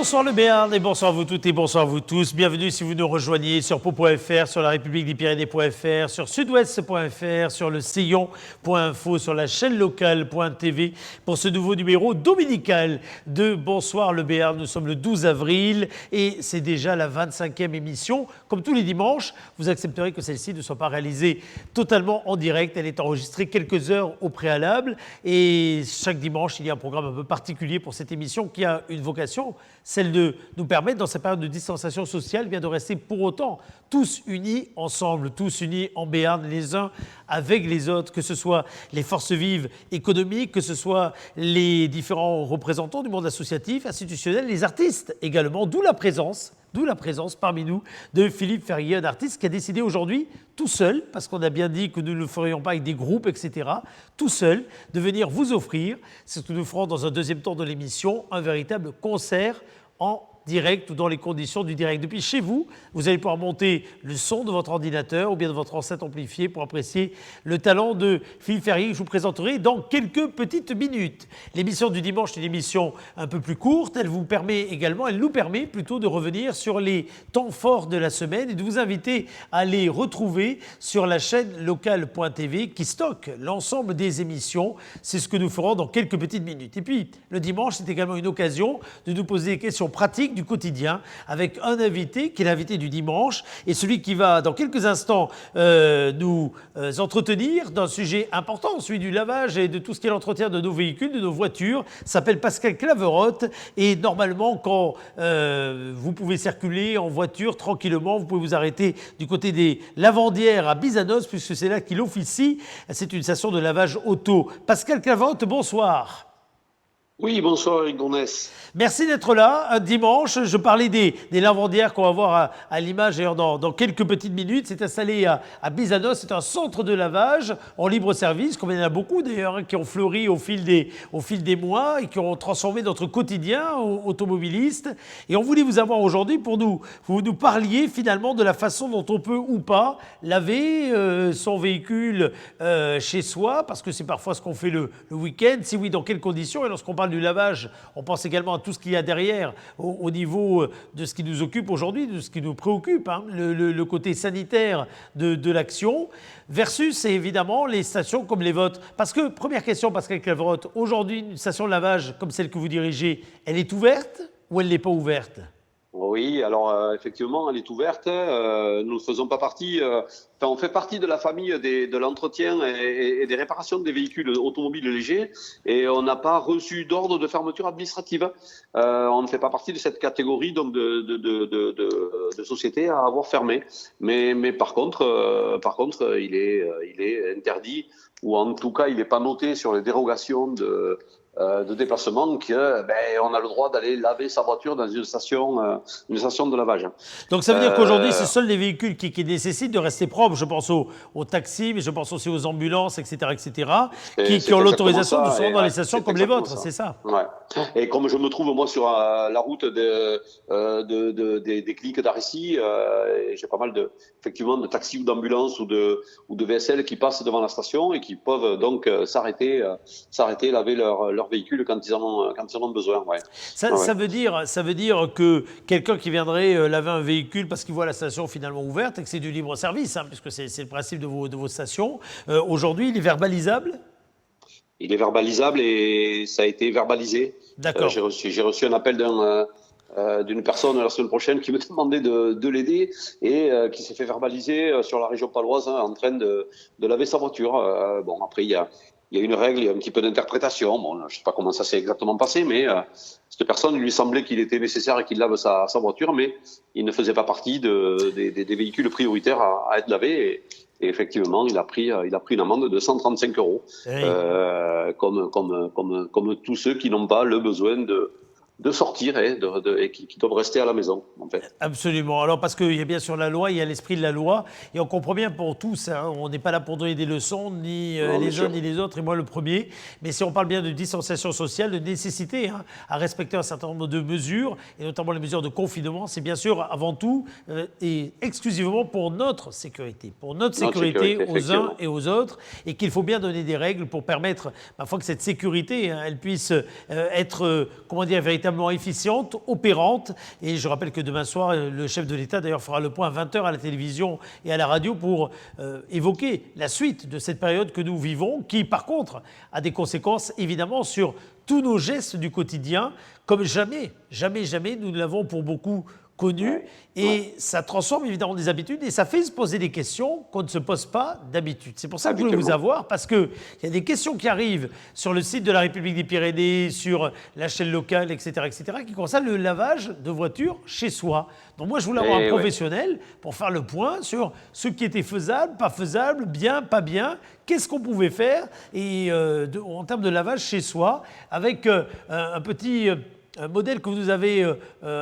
Bonsoir le Béarn et bonsoir à vous toutes et bonsoir à vous tous. Bienvenue si vous nous rejoignez sur Pau.fr, sur la République des Pyrénées.fr, sur Sud-Ouest.fr, sur le Sillon.info, sur la chaîne locale.tv pour ce nouveau numéro dominical de Bonsoir le Béarn. Nous sommes le 12 avril et c'est déjà la 25e émission. Comme tous les dimanches, vous accepterez que celle-ci ne soit pas réalisée totalement en direct. Elle est enregistrée quelques heures au préalable et chaque dimanche, il y a un programme un peu particulier pour cette émission qui a une vocation, celle de nous permettre, dans cette période de distanciation sociale, bien de rester pour autant tous unis ensemble, tous unis en Béarn, les uns avec les autres, que ce soit les forces vives économiques, que ce soit les différents représentants du monde associatif, institutionnel, les artistes également, d'où la présence parmi nous de Philippe Ferrier, un artiste qui a décidé aujourd'hui, tout seul, parce qu'on a bien dit que nous ne le ferions pas avec des groupes, etc., tout seul, de venir vous offrir, c'est ce que nous ferons dans un deuxième temps de l'émission, un véritable concert en direct ou dans les conditions du direct. Depuis chez vous, vous allez pouvoir monter le son de votre ordinateur ou bien de votre enceinte amplifiée pour apprécier le talent de Philippe Ferrier que je vous présenterai dans quelques petites minutes. L'émission du dimanche est une émission un peu plus courte. Elle nous permet plutôt de revenir sur les temps forts de la semaine et de vous inviter à les retrouver sur la chaîne locale.tv qui stocke l'ensemble des émissions. C'est ce que nous ferons dans quelques petites minutes. Et puis, le dimanche, c'est également une occasion de nous poser des questions pratiques du quotidien avec un invité qui est l'invité du dimanche et celui qui va dans quelques instants nous entretenir d'un sujet important, celui du lavage et de tout ce qui est l'entretien de nos véhicules, de nos voitures, s'appelle Pascal Claverotte et normalement quand vous pouvez circuler en voiture tranquillement, vous pouvez vous arrêter du côté des Lavandières à Bizanos puisque c'est là qu'il officie, c'est une station de lavage auto. Pascal Claverotte, bonsoir. Oui, bonsoir Eric Gournès. Merci d'être là. Un dimanche, je parlais des lavandières qu'on va voir à l'image d'ailleurs dans quelques petites minutes. C'est installé à Bizanos, c'est un centre de lavage en libre service, comme il y en a beaucoup d'ailleurs, qui ont fleuri au fil des mois et qui ont transformé notre quotidien automobiliste. Et on voulait vous avoir aujourd'hui pour vous nous parliez finalement de la façon dont on peut ou pas laver son véhicule chez soi, parce que c'est parfois ce qu'on fait le week-end. Si oui, dans quelles conditions? Et lorsqu'on parle du lavage, on pense également à tout ce qu'il y a derrière au niveau de ce qui nous occupe aujourd'hui, de ce qui nous préoccupe, hein, le côté sanitaire de l'action, versus évidemment les stations comme les vôtres. Parce que, première question, Pascal Claverotte, aujourd'hui, une station de lavage comme celle que vous dirigez, elle est ouverte ou elle n'est pas ouverte ? Oui, alors effectivement, elle est ouverte. Nous ne faisons pas partie. On fait partie de la famille de l'entretien et des réparations des véhicules automobiles légers, et on n'a pas reçu d'ordre de fermeture administrative. On ne fait pas partie de cette catégorie donc de sociétés à avoir fermé. Mais par contre, il est interdit, ou en tout cas, il n'est pas noté sur les dérogations de déplacement que on a le droit d'aller laver sa voiture dans une station de lavage. Donc ça veut dire qu'aujourd'hui, c'est seuls les véhicules qui nécessitent de rester propres. Je pense aux taxis, mais je pense aussi aux ambulances, etc., qui ont l'autorisation de se rendre dans les stations comme les vôtres, c'est ça. Ouais. Et comme je me trouve moi sur la route des cliniques d'Arcy, j'ai pas mal effectivement de taxis ou d'ambulances ou de VSL qui passent devant la station et qui peuvent donc s'arrêter, laver leur véhicule quand ils en ont besoin. Ouais. Ça veut dire que quelqu'un qui viendrait laver un véhicule parce qu'il voit la station finalement ouverte et que c'est du libre service, hein, puisque c'est le principe de vos stations, aujourd'hui il est verbalisable ? Il est verbalisable et ça a été verbalisé. D'accord. J'ai reçu un appel d'une personne la semaine prochaine qui me demandait de l'aider et qui s'est fait verbaliser sur la région paloise, hein, en train de laver sa voiture. Bon, après, il y a une règle, il y a un petit peu d'interprétation. Bon, je ne sais pas comment ça s'est exactement passé, mais cette personne, il lui semblait qu'il était nécessaire qu'il lave sa voiture, mais il ne faisait pas partie des véhicules prioritaires à être lavés. Et effectivement, il a pris une amende de 135 €, oui. Comme tous ceux qui n'ont pas le besoin de sortir et qui doivent rester à la maison, en fait. Absolument. Alors, parce qu'il y a bien sûr la loi, il y a l'esprit de la loi, et on comprend bien pour tous, hein, on n'est pas là pour donner des leçons, ni les uns ni les autres, et moi le premier, mais si on parle bien de distanciation sociale, de nécessité à respecter un certain nombre de mesures, et notamment les mesures de confinement, c'est bien sûr avant tout et exclusivement pour notre sécurité aux uns et aux autres, et qu'il faut bien donner des règles pour permettre, ma foi, que cette sécurité, elle puisse être, véritablement véritablement efficiente, opérante. Et je rappelle que demain soir, le chef de l'État d'ailleurs fera le point à 20h à la télévision et à la radio pour évoquer la suite de cette période que nous vivons, qui par contre a des conséquences évidemment sur tous nos gestes du quotidien, comme jamais nous ne l'avons pour beaucoup connu, et ça transforme évidemment des habitudes et ça fait se poser des questions qu'on ne se pose pas d'habitude. C'est pour ça que je voulais vous avoir, parce qu'il y a des questions qui arrivent sur le site de la République des Pyrénées, sur la chaîne locale, etc., qui concernent le lavage de voitures chez soi. Donc moi, je voulais avoir un professionnel pour faire le point sur ce qui était faisable, pas faisable, bien, pas bien, qu'est-ce qu'on pouvait faire et, en termes de lavage chez soi, avec un petit... un modèle que vous nous avez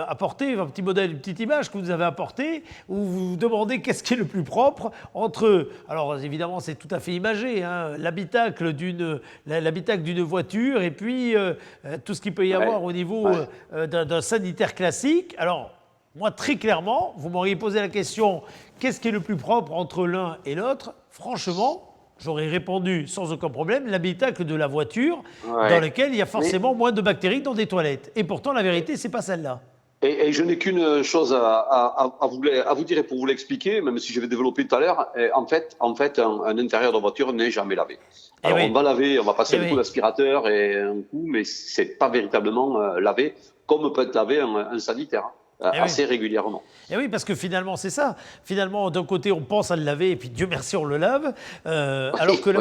apporté, un petit modèle, une petite image que vous nous avez apportée, où vous vous demandez qu'est-ce qui est le plus propre entre, alors évidemment c'est tout à fait imagé, hein, l'habitacle d'une voiture et puis tout ce qu'il peut y avoir au niveau d'un sanitaire classique. Alors moi très clairement, vous m'auriez posé la question, qu'est-ce qui est le plus propre entre l'un et l'autre? Franchement, j'aurais répondu sans aucun problème, l'habitacle de la voiture, dans lequel il y a forcément moins de bactéries que dans des toilettes. Et pourtant, la vérité, c'est pas celle-là. Et je n'ai qu'une chose à vous dire et pour vous l'expliquer, même si je vais développer tout à l'heure. En fait, un intérieur de voiture n'est jamais lavé. Alors, on va laver, on va passer un coup d'aspirateur et un coup, mais c'est pas véritablement lavé, comme peut être lavé un sanitaire. Assez régulièrement. Et oui, parce que finalement, c'est ça. Finalement, d'un côté, on pense à le laver, et puis Dieu merci, on le lave. Alors que la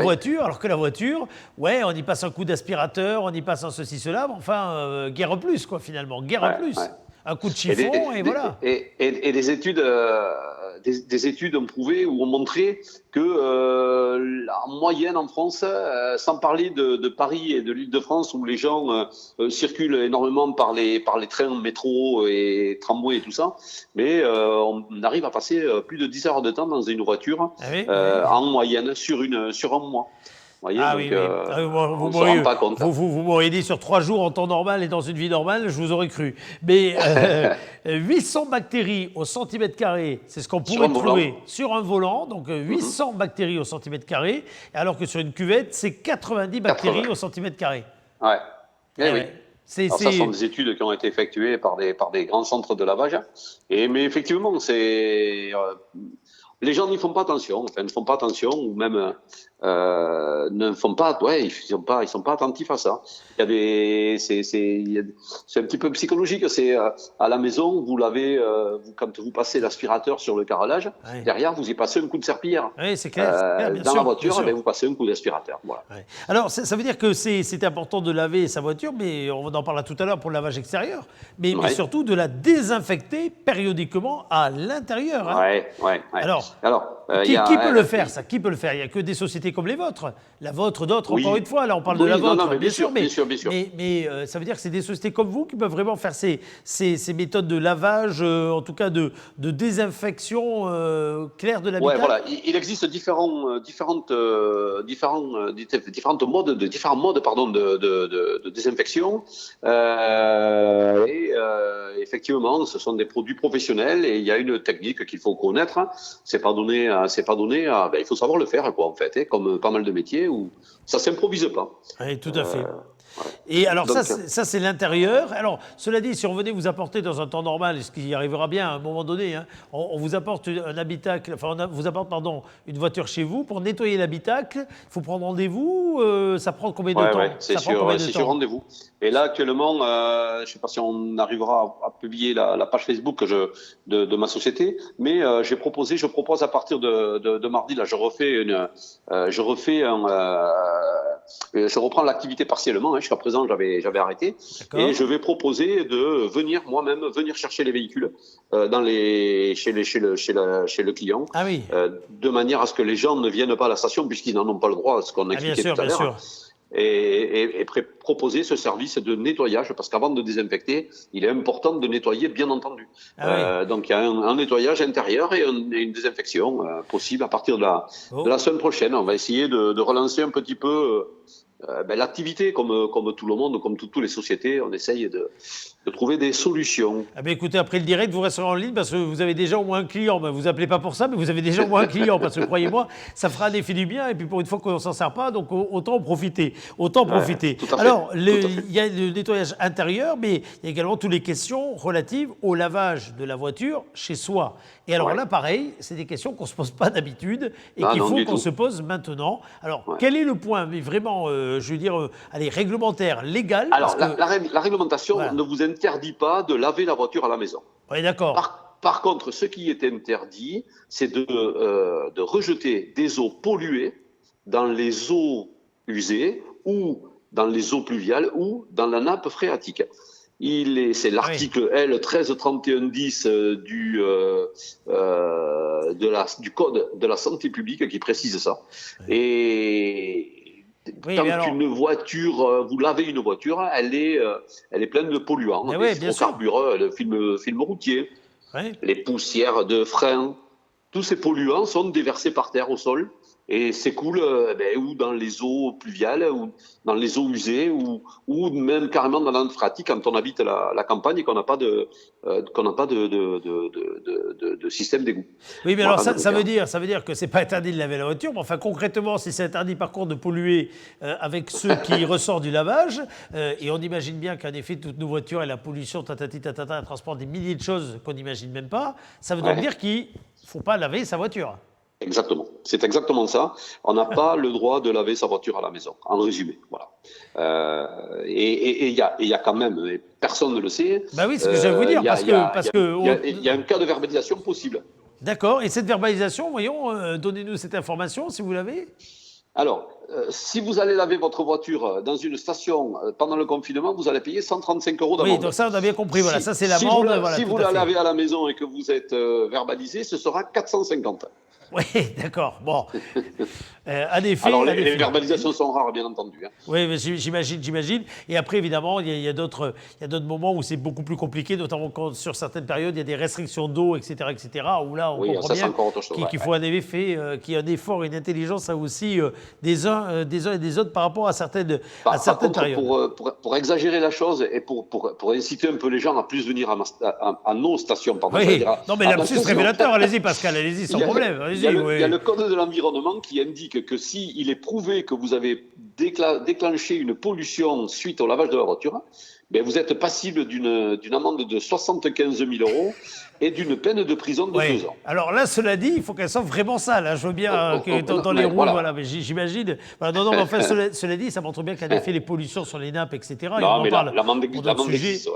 voiture, ouais, on y passe un coup d'aspirateur, on y passe un ceci, cela, mais enfin, guère plus, quoi, finalement. Guère plus. Ouais. Un coup de chiffon, et voilà. Et des études, des études ont prouvé ou ont montré que, en moyenne en France, sans parler de Paris et de l'Île-de-France, où les gens circulent énormément par les trains, métro et tramway et tout ça, mais on arrive à passer plus de 10 heures de temps dans une voiture en moyenne sur un mois. Voyez, vous m'auriez dit sur 3 jours en temps normal et dans une vie normale, je vous aurais cru. Mais 800 bactéries au centimètre carré, c'est ce qu'on pourrait trouver sur un volant. Donc 800 bactéries au centimètre carré, alors que sur une cuvette, c'est 90 bactéries au centimètre carré. Ouais. Oui. Ça sont des études qui ont été effectuées par des grands centres de lavage. Mais effectivement, les gens n'y font pas attention, ne font pas attention, ou même ne font pas, ils sont pas attentifs à ça. C'est un petit peu psychologique. C'est à la maison, vous lavez, quand vous passez l'aspirateur sur le carrelage, derrière vous y passez un coup de serpillière. Oui, c'est clair. Dans la voiture, vous passez un coup d'aspirateur. Voilà. Alors, ça veut dire que c'est important de laver sa voiture, mais on en parlera tout à l'heure pour le lavage extérieur, mais surtout de la désinfecter périodiquement à l'intérieur. Alors, qui peut le faire, ça? Qui peut le faire? Il n'y a que des sociétés comme les vôtres. La vôtre, d'autres, encore une fois. Là, on parle de la vôtre, bien sûr. Mais ça veut dire que c'est des sociétés comme vous qui peuvent vraiment faire ces méthodes de lavage, en tout cas de désinfection claire de l'habitat. Voilà. Il existe différents modes de désinfection. Effectivement, ce sont des produits professionnels et il y a une technique qu'il faut connaître. C'est pas donné il faut savoir le faire, quoi, en fait, comme pas mal de métiers où ça s'improvise pas. Oui, tout à fait. Et alors donc, ça c'est l'intérieur. Alors cela dit, si on venait vous apporter dans un temps normal, ce qui arrivera bien à un moment donné, on vous apporte un habitacle, on vous apporte une voiture chez vous pour nettoyer l'habitacle. Il faut prendre rendez-vous. Ça prend combien de temps? C'est sur rendez-vous. Et là actuellement, je ne sais pas si on arrivera à publier la page Facebook de ma société, mais je propose à partir de mardi, là, je reprends l'activité partiellement. Jusqu'à présent, j'avais arrêté. Et je vais proposer de venir moi-même chercher les véhicules chez le client, de manière à ce que les gens ne viennent pas à la station puisqu'ils n'en ont pas le droit, ce qu'on a expliqué tout à l'heure. Et proposer ce service de nettoyage, parce qu'avant de désinfecter, il est important de nettoyer, bien entendu. Donc il y a un nettoyage intérieur et une désinfection possible à partir de la semaine prochaine. On va essayer de relancer un petit peu l'activité, comme tout le monde, comme toutes les sociétés, on essaye de trouver des solutions. Ah ben écoutez, après le direct, vous resterez en ligne parce que vous avez déjà au moins un client. Ben, vous appelez pas pour ça, mais vous avez déjà au moins un client parce que croyez-moi, ça fera un effet du bien. Et puis pour une fois qu'on s'en sert pas, donc autant en profiter. Autant en profiter. Tout à fait. Alors, il y a le nettoyage intérieur, mais il y a également toutes les questions relatives au lavage de la voiture chez soi. Et alors là, pareil, c'est des questions qu'on se pose pas d'habitude et qu'il faut qu'on se pose maintenant. Alors, quel est le point, mais vraiment, je veux dire, allez, réglementaire, légal? Alors, parce que, la réglementation ne vous interdit pas de laver la voiture à la maison. Oui, d'accord. Par contre, ce qui est interdit, c'est de rejeter des eaux polluées dans les eaux usées ou dans les eaux pluviales ou dans la nappe phréatique. C'est l'article L 133110 du Code de la santé publique qui précise ça. Et quand une voiture, vous lavez une voiture, elle est pleine de polluants, des hydrocarbures, le film routier, les poussières de frein. Tous ces polluants sont déversés par terre au sol et s'écoulent ou dans les eaux pluviales, ou dans les eaux usées, ou même carrément dans la nappe phréatique quand on habite la campagne et qu'on n'a pas de système d'égout. Oui, mais alors ça veut dire que c'est pas interdit de laver la voiture, mais enfin concrètement, si c'est interdit par contre de polluer avec ceux qui ressortent du lavage, et on imagine bien qu'en effet toutes nos voitures et la pollution, elles transportent des milliers de choses qu'on n'imagine même pas, ça veut donc dire qu'il faut pas laver sa voiture. Exactement, c'est exactement ça. On n'a pas le droit de laver sa voiture à la maison, en résumé. Voilà. Et il y a quand même, et personne ne le sait. Bah oui, c'est ce que j'allais vous dire, il y a un cas de verbalisation possible. D'accord. Et cette verbalisation, voyons, donnez-nous cette information si vous l'avez. Alors, si vous allez laver votre voiture dans une station pendant le confinement, vous allez payer 135 € d'amende. Oui, donc ça, on a bien compris. Voilà, ça, c'est l'amende. Si vous la lavez à la maison et que vous êtes verbalisé, ce sera 450. Oui, d'accord. Bon. En effet. Alors, les verbalisations sont rares, bien entendu. Hein. Oui, mais j'imagine. Et après, évidemment, il y a d'autres moments où c'est beaucoup plus compliqué, notamment quand, sur certaines périodes, il y a des restrictions d'eau, etc., où là, on comprend bien qu'il faut un effet, qu'il y a un effort et une intelligence, ça aussi, des uns et des autres par rapport à certaines périodes. Pour exagérer la chose et pour inciter un peu les gens à plus venir à nos stations. Oui, non, mais l'absus révélateur, allez-y, Pascal, allez-y, sans problème. Il y a le Code de l'environnement qui indique que s'il est prouvé que vous avez déclenché une pollution suite au lavage de la voiture, ben vous êtes passible d'une amende de 75 000 € et d'une peine de prison de 2 ans. Alors là, cela dit, il faut qu'elle soit vraiment sale. Hein. Je veux bien que dans les roues, voilà, mais j'imagine. Voilà, non, mais enfin, cela dit, ça montre bien qu'en effet, les pollutions sur les nappes, etc. Non, mais l'amende existe.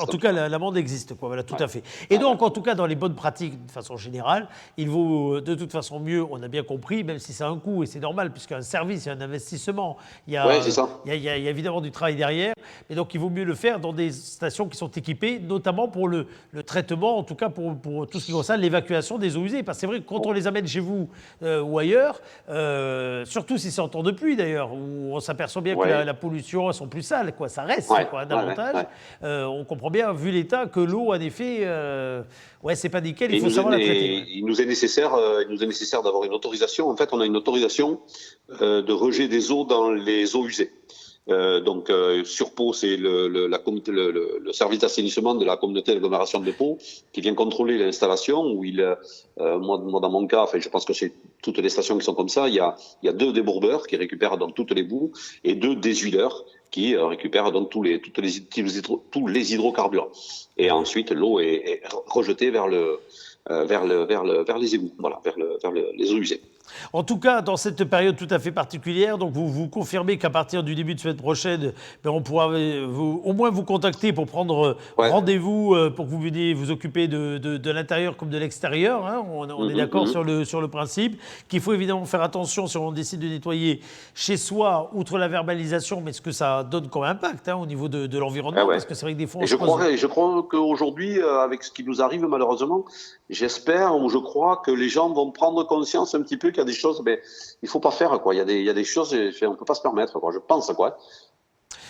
En tout cas, l'amende existe. Voilà, tout à fait. Et donc, en tout cas, dans les bonnes pratiques, de façon générale, il vaut de toute façon mieux, on a bien compris, même si c'est un coût, et c'est normal, puisqu'un service, il y a un investissement, il y a évidemment du travail derrière, mais donc il vaut mieux le faire dans des stations qui sont équipées, notamment pour le traitement, en tout cas pour tout ce qui concerne l'évacuation des eaux usées. Parce que c'est vrai que quand on les amène chez vous ou ailleurs, surtout si c'est en temps de pluie d'ailleurs, où on s'aperçoit bien que la pollution, elles sont plus sales, quoi. Ça reste davantage. On comprend bien, vu l'état, que l'eau, en effet, c'est pas nickel, il faut savoir la traiter. Il nous est nécessaire d'avoir une autorisation. En fait, on a une autorisation de rejet des eaux dans les eaux usées. Donc, sur Pau, c'est le service d'assainissement de la communauté d'agglomération de Pau qui vient contrôler l'installation. Où moi, dans mon cas, enfin, je pense que c'est toutes les stations qui sont comme ça. Il y a 2 débourbeurs qui récupèrent donc toutes les boues et 2 désuileurs qui récupèrent donc tous les hydrocarbures. Et ensuite, l'eau est rejetée vers les égouts, voilà, vers les eaux usées. En tout cas, dans cette période tout à fait particulière, donc vous confirmez qu'à partir du début de semaine prochaine, on pourra au moins vous contacter pour prendre rendez-vous pour que vous veniez vous occuper de l'intérieur comme de l'extérieur. Hein. On est d'accord sur le principe, qu'il faut évidemment faire attention si on décide de nettoyer chez soi, outre la verbalisation, mais ce que ça donne comme impact au niveau de l'environnement, parce que c'est vrai que des fois... Je crois qu'aujourd'hui, avec ce qui nous arrive malheureusement, j'espère ou je crois que les gens vont prendre conscience un petit peu qu'il y a des choses, il ne faut pas faire, quoi. Il y a des choses, on ne peut pas se permettre, quoi. Je pense, quoi.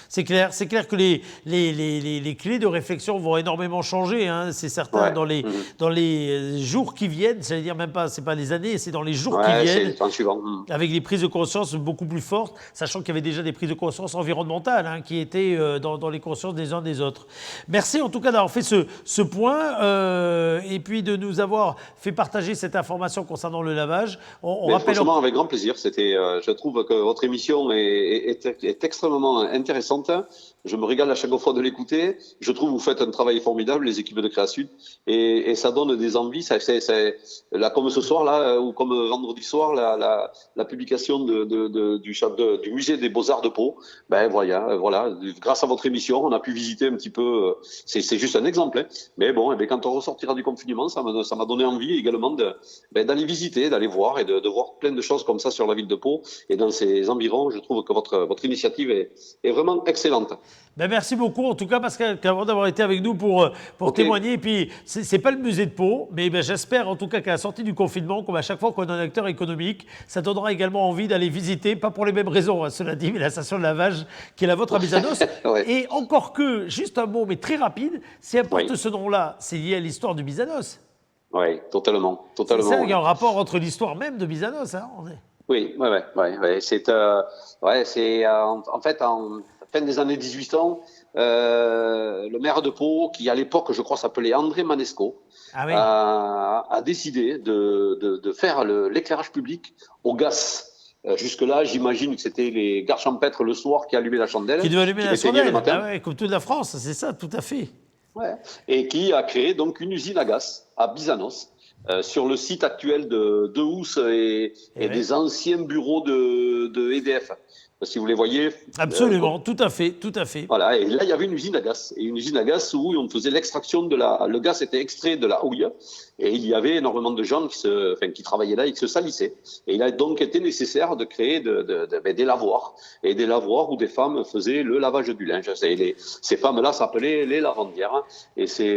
C'est clair que les clés de réflexion vont énormément changer, hein, c'est certain, Ouais. dans les jours qui viennent, j'allais dire même pas, c'est pas les années, c'est dans les jours qui Ouais, viennent, c'est en suivant. avec des prises de conscience beaucoup plus fortes, sachant qu'il y avait déjà des prises de conscience environnementales, hein, qui étaient dans les consciences des uns des autres. Merci en tout cas d'avoir fait ce point, et puis de nous avoir fait partager cette information concernant le lavage. On rappelle franchement, avec grand plaisir. Je trouve que votre émission est extrêmement intéressante. Je me régale à chaque fois de l'écouter. Je trouve que vous faites un travail formidable, les équipes de Créasud, et ça donne des envies. Là, comme ce soir, là, ou comme vendredi soir, la publication du musée des Beaux-Arts de Pau. Ben voilà, grâce à votre émission, on a pu visiter un petit peu. C'est juste un exemple, hein. Mais bon, quand on ressortira du confinement, ça m'a donné envie également d'aller visiter, d'aller voir et de voir plein de choses comme ça sur la ville de Pau et dans ses environs. Je trouve que votre initiative est vraiment excellente. Ben merci beaucoup, en tout cas, Pascal, d'avoir été avec nous pour Okay. témoigner. Et puis, c'est pas le musée de Pau, mais ben, j'espère en tout cas qu'à la sortie du confinement, comme à chaque fois qu'on a un acteur économique, ça donnera également envie d'aller visiter, pas pour les mêmes raisons, hein, cela dit, mais la station de lavage qui est la vôtre à Bizanos. Ouais. Et encore que, juste un mot, mais très rapide, si elle porte Oui. ce nom-là, c'est lié à l'histoire de Bizanos. Oui, totalement. C'est ça, Ouais. il y a un rapport entre l'histoire même de Bizanos. Hein, Oui, ouais. C'est en fait en fin des années 1800, le maire de Pau, qui à l'époque, je crois, s'appelait André Manesco, Ah oui. a décidé de faire l'éclairage public au gaz. Jusque-là, j'imagine que c'était les gardes champêtres le soir qui allumaient la chandelle, Qui doit allumer la l'éteignaient le sondelle. matin. Ah ouais, comme toute la France, c'est ça, tout à fait. Ouais. Et qui a créé donc une usine à gaz à Bizanos, sur le site actuel de Housse et ouais. des anciens bureaux de EDF. Si vous les voyez. Absolument, tout à fait, tout à fait. Voilà, et là, il y avait une usine à gaz. Et une usine à gaz où on faisait l'extraction le gaz était extrait de la houille. Et il y avait énormément de gens qui travaillaient là et qui se salissaient. Et il a donc été nécessaire de créer des lavoirs. Et des lavoirs où des femmes faisaient le lavage du linge. Ces femmes-là s'appelaient les lavandières. Et ces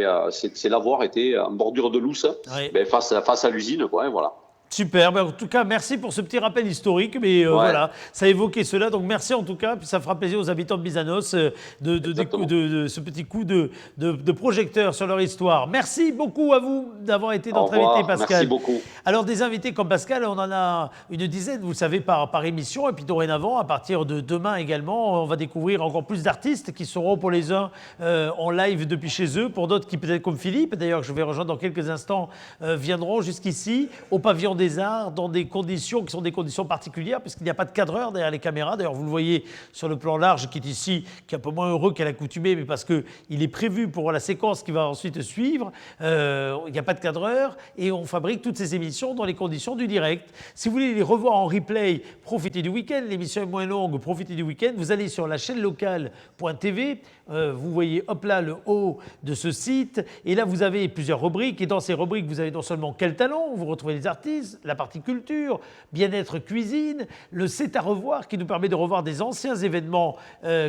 lavoirs étaient en bordure de Lousse, Ouais. face à l'usine, quoi, et voilà. Super, ben, en tout cas, merci pour ce petit rappel historique, mais voilà, ça évoquait cela, donc merci en tout cas, puis ça fera plaisir aux habitants de Bizanos de ce petit coup de projecteur sur leur histoire. Merci beaucoup à vous d'avoir été notre invité, Pascal. Merci beaucoup. Alors, des invités comme Pascal, on en a une dizaine, vous le savez, par émission, et puis dorénavant, à partir de demain également, on va découvrir encore plus d'artistes qui seront pour les uns en live depuis chez eux, pour d'autres qui peut-être comme Philippe, d'ailleurs, que je vais rejoindre dans quelques instants, viendront jusqu'ici au pavillon des Arts dans des conditions qui sont des conditions particulières puisqu'il n'y a pas de cadreur derrière les caméras. D'ailleurs, vous le voyez sur le plan large qui est ici, qui est un peu moins heureux qu'à l'accoutumée, mais parce qu'il est prévu pour la séquence qui va ensuite suivre. Il n'y a pas de cadreur et on fabrique toutes ces émissions dans les conditions du direct. Si vous voulez les revoir en replay, profitez du week-end. L'émission est moins longue, profitez du week-end. Vous allez sur la chaîne locale.tv. Vous voyez, hop là, le haut de ce site. Et là, vous avez plusieurs rubriques. Et dans ces rubriques, vous avez non seulement Quel talent, vous retrouvez les artistes, la partie culture, bien-être cuisine, le C'est à revoir qui nous permet de revoir des anciens événements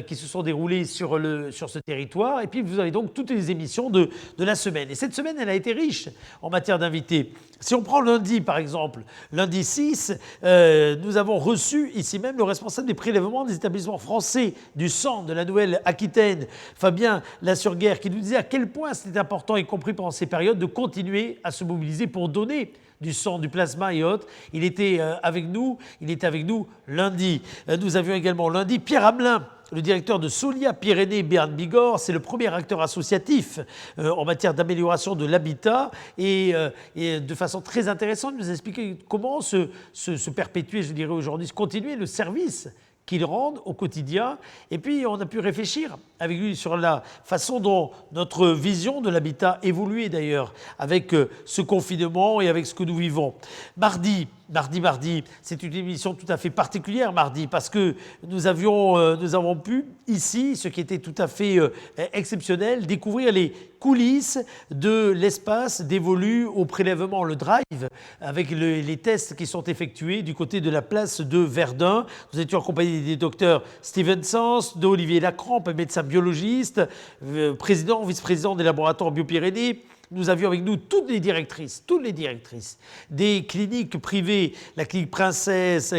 qui se sont déroulés sur ce territoire. Et puis, vous avez donc toutes les émissions de la semaine. Et cette semaine, elle a été riche en matière d'invités. Si on prend lundi, par exemple, lundi 6, nous avons reçu ici même le responsable des prélèvements des établissements français du sang de la Nouvelle-Aquitaine, Fabien Lassurguère, qui nous disait à quel point c'était important, y compris pendant ces périodes, de continuer à se mobiliser pour donner du sang, du plasma et autres. Il était avec nous lundi. Nous avions également lundi Pierre Hamelin, le directeur de Solia Pyrénées Béarn Bigorre. C'est le premier acteur associatif en matière d'amélioration de l'habitat et de façon très intéressante, il nous a expliqué comment se perpétuer, je dirais aujourd'hui, se continuer le service qu'ils rendent au quotidien. Et puis, on a pu réfléchir avec lui sur la façon dont notre vision de l'habitat évolue d'ailleurs avec ce confinement et avec ce que nous vivons. Mardi, c'est une émission tout à fait particulière mardi parce que nous avons pu ici, ce qui était tout à fait exceptionnel, découvrir les coulisses de l'espace dévolu au prélèvement, le drive, avec les tests qui sont effectués du côté de la place de Verdun. Nous étions accompagnés des docteurs Steven Sens, d'Olivier Lacrampe, médecin biologiste, président, vice-président des laboratoires Biopyrénées, nous avions avec nous toutes les directrices des cliniques privées, la clinique Princesse,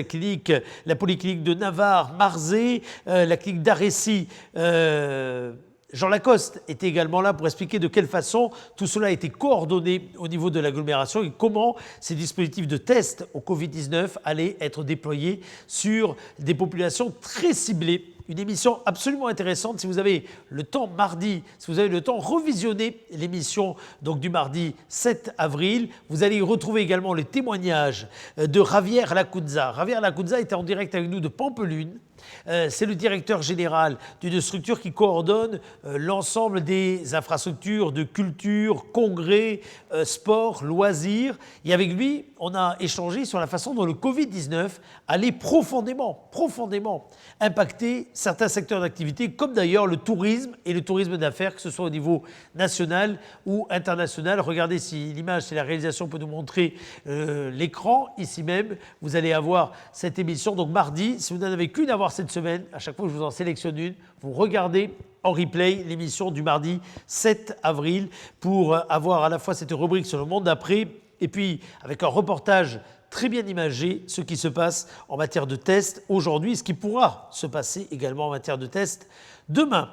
la polyclinique de Navarre, Marzé, la clinique d'Arécy. Jean Lacoste était également là pour expliquer de quelle façon tout cela a été coordonné au niveau de l'agglomération et comment ces dispositifs de test au Covid-19 allaient être déployés sur des populations très ciblées. Une émission absolument intéressante. Si vous avez le temps mardi, si vous avez le temps, revisionnez l'émission donc du mardi 7 avril. Vous allez y retrouver également le témoignage de Javier Lacunza. Javier Lacunza était en direct avec nous de Pampelune. C'est le directeur général d'une structure qui coordonne l'ensemble des infrastructures de culture, congrès, sport, loisirs. Et avec lui, on a échangé sur la façon dont le Covid-19 allait profondément impacter certains secteurs d'activité, comme d'ailleurs le tourisme et le tourisme d'affaires, que ce soit au niveau national ou international. Regardez si l'image, si la réalisation peut nous montrer l'écran, ici même, vous allez avoir cette émission. Donc mardi, si vous n'en avez qu'une à voir cette semaine, à chaque fois que je vous en sélectionne une, vous regardez en replay l'émission du mardi 7 avril pour avoir à la fois cette rubrique sur le monde d'après et puis avec un reportage très bien imagé, ce qui se passe en matière de tests aujourd'hui, ce qui pourra se passer également en matière de tests demain.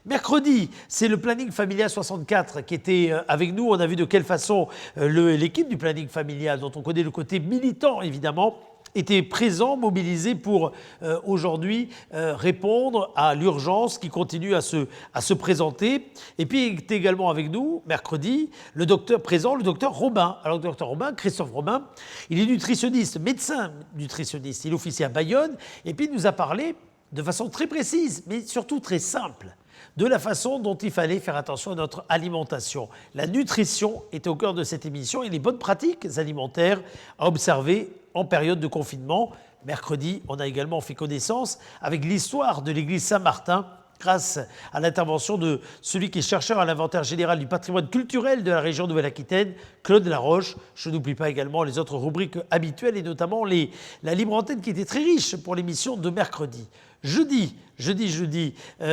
Mercredi, c'est le Planning Familial 64 qui était avec nous. On a vu de quelle façon l'équipe du Planning Familial, dont on connaît le côté militant évidemment, était présent, mobilisé pour aujourd'hui répondre à l'urgence qui continue à se présenter. Et puis il était également avec nous, mercredi, le docteur Robin. Alors le docteur Robin, Christophe Robin, il est nutritionniste, médecin nutritionniste. Il officie à Bayonne et puis il nous a parlé de façon très précise, mais surtout très simple, de la façon dont il fallait faire attention à notre alimentation. La nutrition était au cœur de cette émission et les bonnes pratiques alimentaires à observer en période de confinement. Mercredi, on a également fait connaissance avec l'histoire de l'église Saint-Martin grâce à l'intervention de celui qui est chercheur à l'inventaire général du patrimoine culturel de la région Nouvelle-Aquitaine, Claude Laroche. Je n'oublie pas également les autres rubriques habituelles et notamment la libre antenne qui était très riche pour l'émission de mercredi. Jeudi,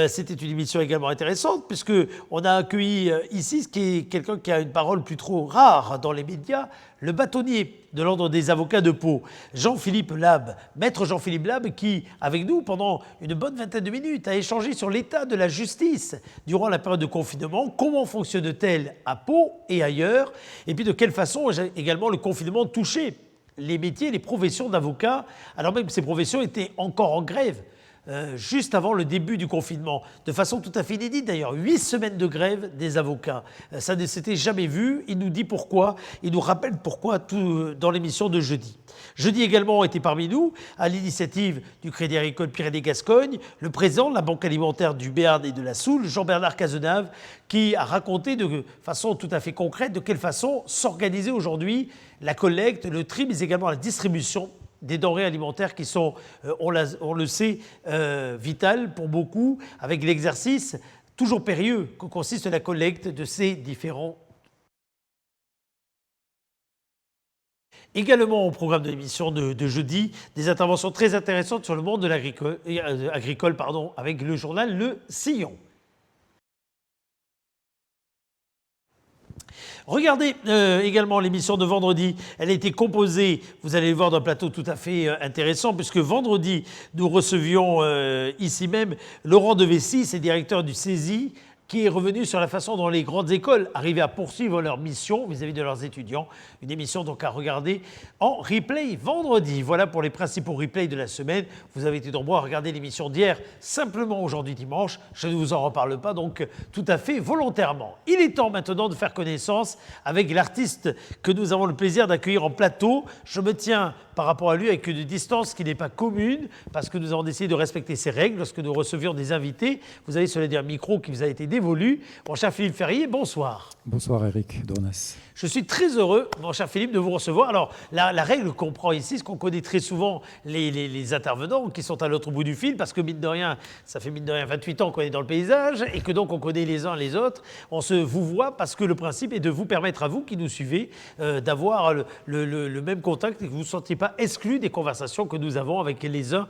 c'était une émission également intéressante puisqu'on a accueilli ici ce qui est quelqu'un qui a une parole plus trop rare dans les médias, le bâtonnier de l'Ordre des avocats de Pau, Jean-Philippe Lab, maître Jean-Philippe Lab qui, avec nous, pendant une bonne vingtaine de minutes, a échangé sur l'état de la justice durant la période de confinement, comment fonctionne-t-elle à Pau et ailleurs, et puis de quelle façon également le confinement touchait les métiers, les professions d'avocats, alors même que ces professions étaient encore en grève. Juste avant le début du confinement, de façon tout à fait inédite d'ailleurs, 8 semaines de grève des avocats. Ça ne s'était jamais vu, il nous dit pourquoi, il nous rappelle pourquoi tout dans l'émission de jeudi. Jeudi également était parmi nous, à l'initiative du Crédit Agricole Pyrénées-Gascogne, le président de la Banque alimentaire du Béarn et de la Soule, Jean-Bernard Cazenave, qui a raconté de façon tout à fait concrète de quelle façon s'organiser aujourd'hui la collecte, le tri, mais également la distribution des denrées alimentaires qui sont, on le sait, vitales pour beaucoup, avec l'exercice toujours périlleux que consiste la collecte de ces différents. Également au programme de l'émission de jeudi, des interventions très intéressantes sur le monde de l'agricole, avec le journal Le Sillon. Regardez également l'émission de vendredi. Elle a été composée, vous allez le voir, d'un plateau tout à fait intéressant, puisque vendredi, nous recevions ici même Laurent Devessy, c'est directeur du CESI, qui est revenu sur la façon dont les grandes écoles arrivaient à poursuivre leur mission vis-à-vis de leurs étudiants. Une émission donc à regarder en replay vendredi. Voilà pour les principaux replays de la semaine. Vous avez été nombreux à regarder l'émission d'hier, simplement aujourd'hui dimanche. Je ne vous en reparle pas, donc tout à fait volontairement. Il est temps maintenant de faire connaissance avec l'artiste que nous avons le plaisir d'accueillir en plateau. Je me tiens par rapport à lui avec une distance qui n'est pas commune, parce que nous avons décidé de respecter ces règles lorsque nous recevions des invités. Vous avez cela dit un micro qui vous a été dévolu. Mon cher Philippe Ferrier, bonsoir. Bonsoir Eric Dornas. Je suis très heureux, mon cher Philippe, de vous recevoir. Alors, la règle qu'on prend ici, c'est qu'on connaît très souvent les intervenants qui sont à l'autre bout du fil, parce que mine de rien, ça fait mine de rien 28 ans qu'on est dans le paysage, et que donc on connaît les uns les autres. On se vous voit parce que le principe est de vous permettre à vous qui nous suivez d'avoir le même contact et que vous ne vous sentiez pas exclus des conversations que nous avons avec les uns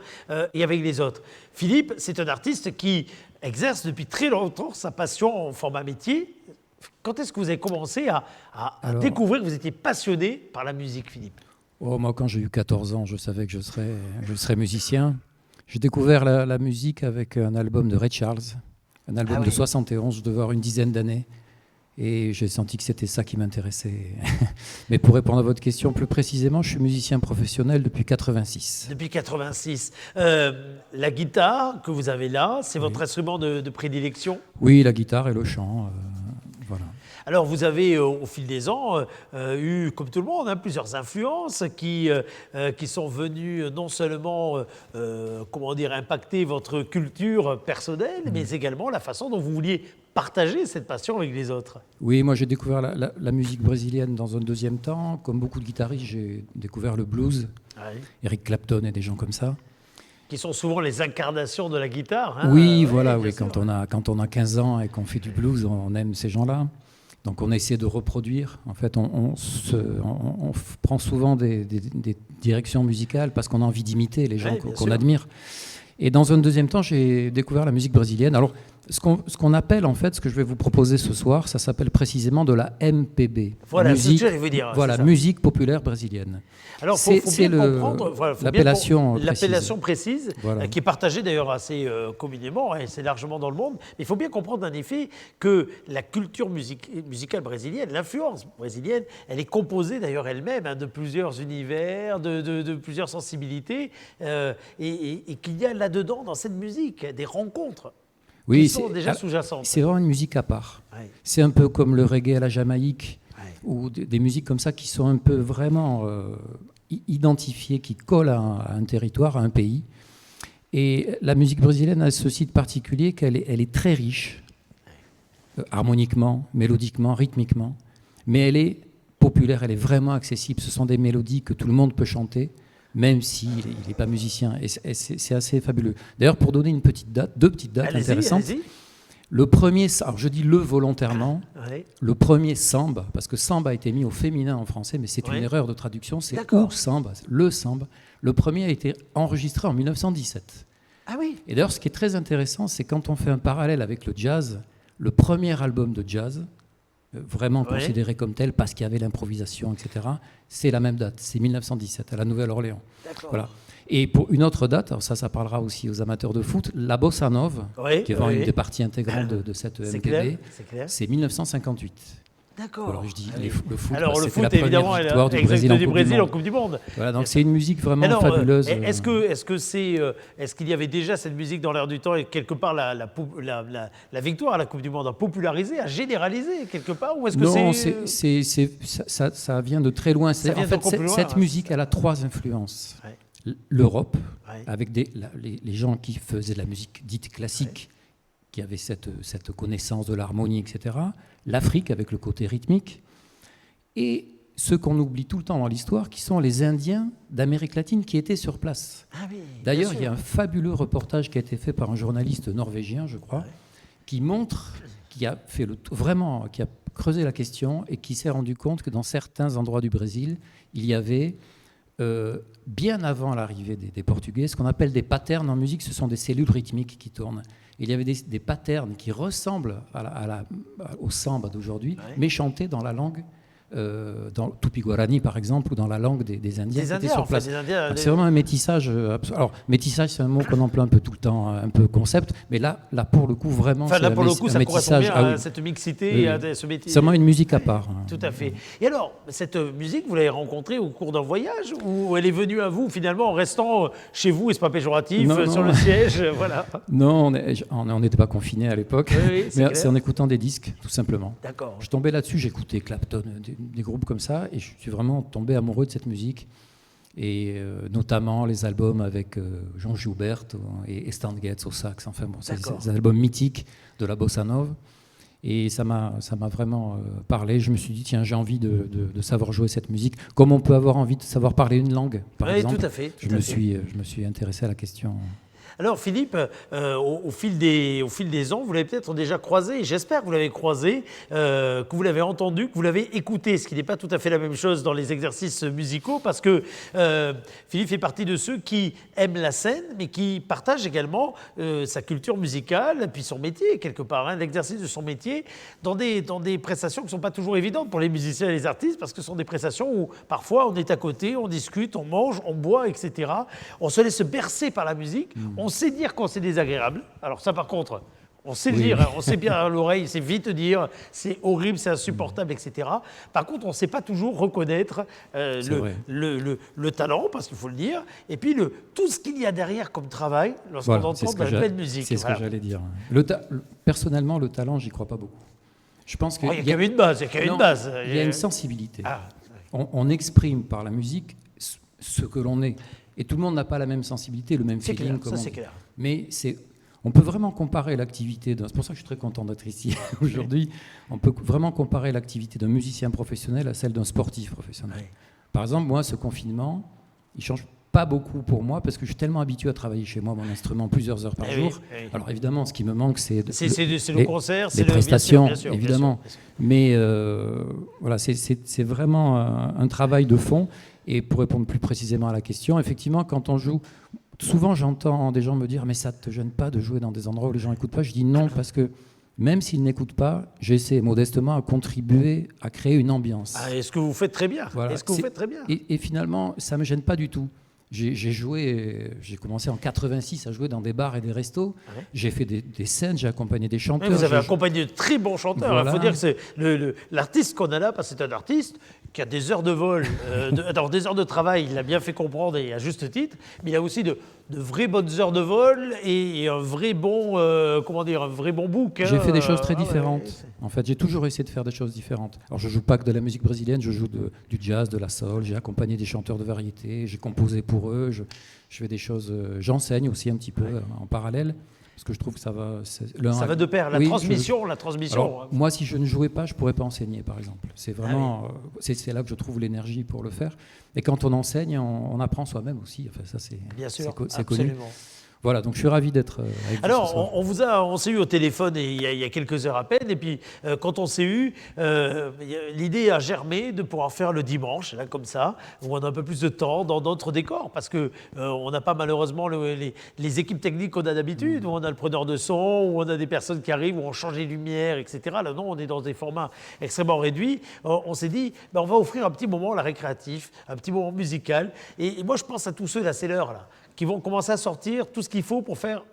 et avec les autres. Philippe, c'est un artiste qui exerce depuis très longtemps sa passion en format métier. Quand est-ce que vous avez commencé à Alors- découvrir que vous étiez passionné par la musique, Philippe? Moi, quand j'ai eu 14 ans, je savais que je serais musicien. J'ai découvert la musique avec un album de Ray Charles, un album oui. de 71, je devais avoir une dizaine d'années. Et j'ai senti que c'était ça qui m'intéressait. Mais pour répondre à votre question plus précisément, je suis musicien professionnel depuis 86. Depuis 86. La guitare que vous avez là, c'est votre instrument de prédilection? Oui, la guitare et le chant, voilà. Alors, vous avez, au fil des ans, eu, comme tout le monde, plusieurs influences qui sont venues non seulement impacter votre culture personnelle, mais également la façon dont vous vouliez partager cette passion avec les autres. Oui, moi j'ai découvert la musique brésilienne dans un deuxième temps. Comme beaucoup de guitaristes, j'ai découvert le blues, Oui. Eric Clapton et des gens comme ça. Qui sont souvent les incarnations de la guitare. Oui, voilà, bien oui. sûr. Quand on a 15 ans et qu'on fait du blues, on aime ces gens-là. Donc on essaie de reproduire. En fait, on prend souvent des directions musicales parce qu'on a envie d'imiter les gens Ouais, bien qu'on sûr. admire. Et dans un deuxième temps, j'ai découvert la musique brésilienne. Alors, ce qu'on appelle, en fait, ce que je vais vous proposer ce soir, ça s'appelle précisément de la MPB. Voilà, c'est ce que j'allais vous dire, Voilà, c'est ça. musique populaire brésilienne. Alors, C'est- faut c'est bien le- comprendre faut bien l'appellation précise. l'appellation précise, Voilà. qui est partagée d'ailleurs assez communément, et c'est largement dans le monde. Mais il faut bien comprendre en effet que la culture musicale brésilienne, l'influence brésilienne, elle est composée d'ailleurs elle-même de plusieurs univers, de plusieurs sensibilités, et qu'il y a là-dedans, dans cette musique, des rencontres qui sont déjà sous-jacentes. C'est vraiment une musique à part. Ouais. C'est un peu comme le reggae à la Jamaïque, Ouais. ou des musiques comme ça qui sont un peu vraiment identifiées, qui collent à un territoire, à un pays. Et la musique brésilienne a ceci de particulier qu'elle est très riche, harmoniquement, mélodiquement, rythmiquement, mais elle est populaire, elle est vraiment accessible. Ce sont des mélodies que tout le monde peut chanter, même s'il n'est pas musicien. Et c'est assez fabuleux. D'ailleurs, pour donner deux petites dates Allez-y, intéressantes, allez-y. le premier, alors je dis le volontairement, Ouais. le premier samba, parce que samba a été mis au féminin en français, mais c'est Ouais. une erreur de traduction, c'est D'accord. ou samba, le samba. Le premier a été enregistré en 1917. Ah oui. Et d'ailleurs, ce qui est très intéressant, c'est quand on fait un parallèle avec le jazz, le premier album de jazz, vraiment Ouais. considéré comme tel parce qu'il y avait l'improvisation, etc., c'est la même date, c'est 1917, à la Nouvelle-Orléans. D'accord. Voilà. Et pour une autre date, alors ça parlera aussi aux amateurs de foot, la bossa nova, Oui, qui est vraiment oui. une des parties intégrantes de cette C'est MPB, clair, c'est clair. c'est 1958. D'accord. Alors je dis Ah oui. le foot, Alors parce le que c'était foot, la première évidemment, victoire du exact, Brésil en du Coupe Brésil du en Monde. Coupe du Monde. Voilà, donc c'est une musique vraiment Alors, fabuleuse. est-ce qu'il y avait déjà cette musique dans l'air du temps et quelque part la victoire à la Coupe du Monde a popularisé, a généralisé quelque part, ou est-ce que Non, ça vient de très loin. Ça vient En fait, d'encore plus loin, cette hein. musique, elle a trois influences. Ouais. L'Europe, Ouais. avec les gens qui faisaient de la musique dite classique, qui avaient cette connaissance de l'harmonie, etc. L'Afrique, avec le côté rythmique. Et ceux qu'on oublie tout le temps dans l'histoire, qui sont les Indiens d'Amérique latine qui étaient sur place. Ah oui, D'ailleurs, bien il y a un fabuleux reportage qui a été fait par un journaliste norvégien, je crois, qui montre, qui a creusé la question et qui s'est rendu compte que dans certains endroits du Brésil, il y avait, bien avant l'arrivée des Portugais, ce qu'on appelle des patterns en musique. Ce sont des cellules rythmiques qui tournent. Il y avait des patterns qui ressemblent au samba d'aujourd'hui, mais chantés dans la langue, dans le Tupi-Guarani par exemple, ou dans la langue des Indiens Des qui étaient Indiens, sur en fait, place. des Indiens. Donc, c'est vraiment un métissage. Alors, métissage, c'est un mot qu'on emploie un peu tout le temps, un peu concept, mais là pour le coup, vraiment, Enfin, là, pour le coup, un ça correspond métissage. bien Ah à oui. cette mixité, Oui, oui. à ce métier. C'est vraiment une musique à part. Hein. Tout à fait. Et alors, cette musique, vous l'avez rencontrée au cours d'un voyage ou elle est venue à vous finalement en restant chez vous, et c'est pas péjoratif, Non, sur non. le siège, voilà. Non, on n'était pas confinés à l'époque, Oui, c'est mais clair. c'est en écoutant des disques, tout simplement. D'accord. Je tombais là-dessus, j'écoutais Clapton, des groupes comme ça, et je suis vraiment tombé amoureux de cette musique, et notamment les albums avec Jean Joubert et Stan Getz au sax. Enfin bon, c'est D'accord. des albums mythiques de la bossa nova, et ça m'a vraiment parlé. Je me suis dit, tiens, j'ai envie de savoir jouer cette musique, comme on peut avoir envie de savoir parler une langue, par Oui, exemple. tout à fait. Je me suis intéressé à la question. Alors Philippe, au fil des ans, vous l'avez peut-être déjà croisé, j'espère que vous l'avez croisé, que vous l'avez entendu, que vous l'avez écouté, ce qui n'est pas tout à fait la même chose dans les exercices musicaux, parce que Philippe fait partie de ceux qui aiment la scène, mais qui partagent également sa culture musicale, puis son métier, quelque part, l'exercice de son métier, dans des prestations qui ne sont pas toujours évidentes pour les musiciens et les artistes, parce que ce sont des prestations où parfois on est à côté, on discute, on mange, on boit, etc. On se laisse bercer par la musique. On sait dire quand c'est désagréable. Alors ça, par contre, on sait le dire, hein, on sait bien à l'oreille, c'est vite dire, c'est horrible, c'est insupportable, etc. Par contre, on ne sait pas toujours reconnaître le talent, parce qu'il faut le dire, et puis tout ce qu'il y a derrière comme travail lorsqu'on entend de la belle musique. C'est ce que j'allais dire. Personnellement, le talent, j'y crois pas beaucoup. Je pense qu'il y a quand même une base. Il y a une sensibilité. On exprime par la musique ce que l'on est. Et tout le monde n'a pas la même sensibilité, le même feeling. Ça, c'est clair. Mais on peut vraiment comparer l'activité c'est pour ça que je suis très content d'être ici aujourd'hui. On peut vraiment comparer l'activité d'un musicien professionnel à celle d'un sportif professionnel. Oui. Par exemple, moi, ce confinement, il change pas beaucoup pour moi parce que je suis tellement habitué à travailler chez moi mon instrument plusieurs heures par jour. Oui. Alors évidemment, ce qui me manque, c'est le concert, les prestations, bien sûr, évidemment. Bien sûr. Mais voilà, c'est vraiment un travail de fond. Et pour répondre plus précisément à la question, effectivement, quand on joue, souvent j'entends des gens me dire « mais ça ne te gêne pas de jouer dans des endroits où les gens n'écoutent pas ?» Je dis non, parce que même s'ils n'écoutent pas, j'essaie modestement à contribuer à créer une ambiance. Ah, est-ce que vous faites très bien? Voilà. Est-ce que vous faites très bien? Et finalement, ça ne me gêne pas du tout. J'ai commencé en 86 à jouer dans des bars et des restos. Ah ouais. J'ai fait des scènes, j'ai accompagné des chanteurs. Mais vous avez accompagné de très bons chanteurs. Il faut dire que c'est l'artiste qu'on a là, parce que c'est un artiste qui a des heures de vol, des heures de travail, il l'a bien fait comprendre et à juste titre, mais il a aussi de vraies bonnes heures de vol et un vrai bon, un vrai bon book. J'ai fait des choses très différentes. En fait, j'ai toujours essayé de faire des choses différentes. Alors, je joue pas que de la musique brésilienne, je joue du jazz, de la soul. J'ai accompagné des chanteurs de variété, j'ai composé pour eux. Je fais des choses. J'enseigne aussi un petit peu en parallèle. Parce que je trouve que ça va... Ça va de pair, la transmission. Alors, moi, si je ne jouais pas, je ne pourrais pas enseigner, par exemple. C'est vraiment... c'est là que je trouve l'énergie pour le faire. Et quand on enseigne, on apprend soi-même aussi. Enfin, ça, c'est connu. Voilà, donc je suis ravi d'être avec vous. Alors, on s'est eu au téléphone il y a quelques heures à peine, et puis quand on s'est eu, l'idée a germé de pouvoir faire le dimanche, là comme ça, où on a un peu plus de temps dans d'autres décors, parce que on n'a pas malheureusement les équipes techniques qu'on a d'habitude, où on a le preneur de son, où on a des personnes qui arrivent, où on change les lumières, etc. Là, non, on est dans des formats extrêmement réduits. On s'est dit, on va offrir un petit moment récréatif, un petit moment musical, et moi je pense à tous ceux, là, c'est l'heure, là, qui vont commencer à sortir tout ce qu'il faut pour faire,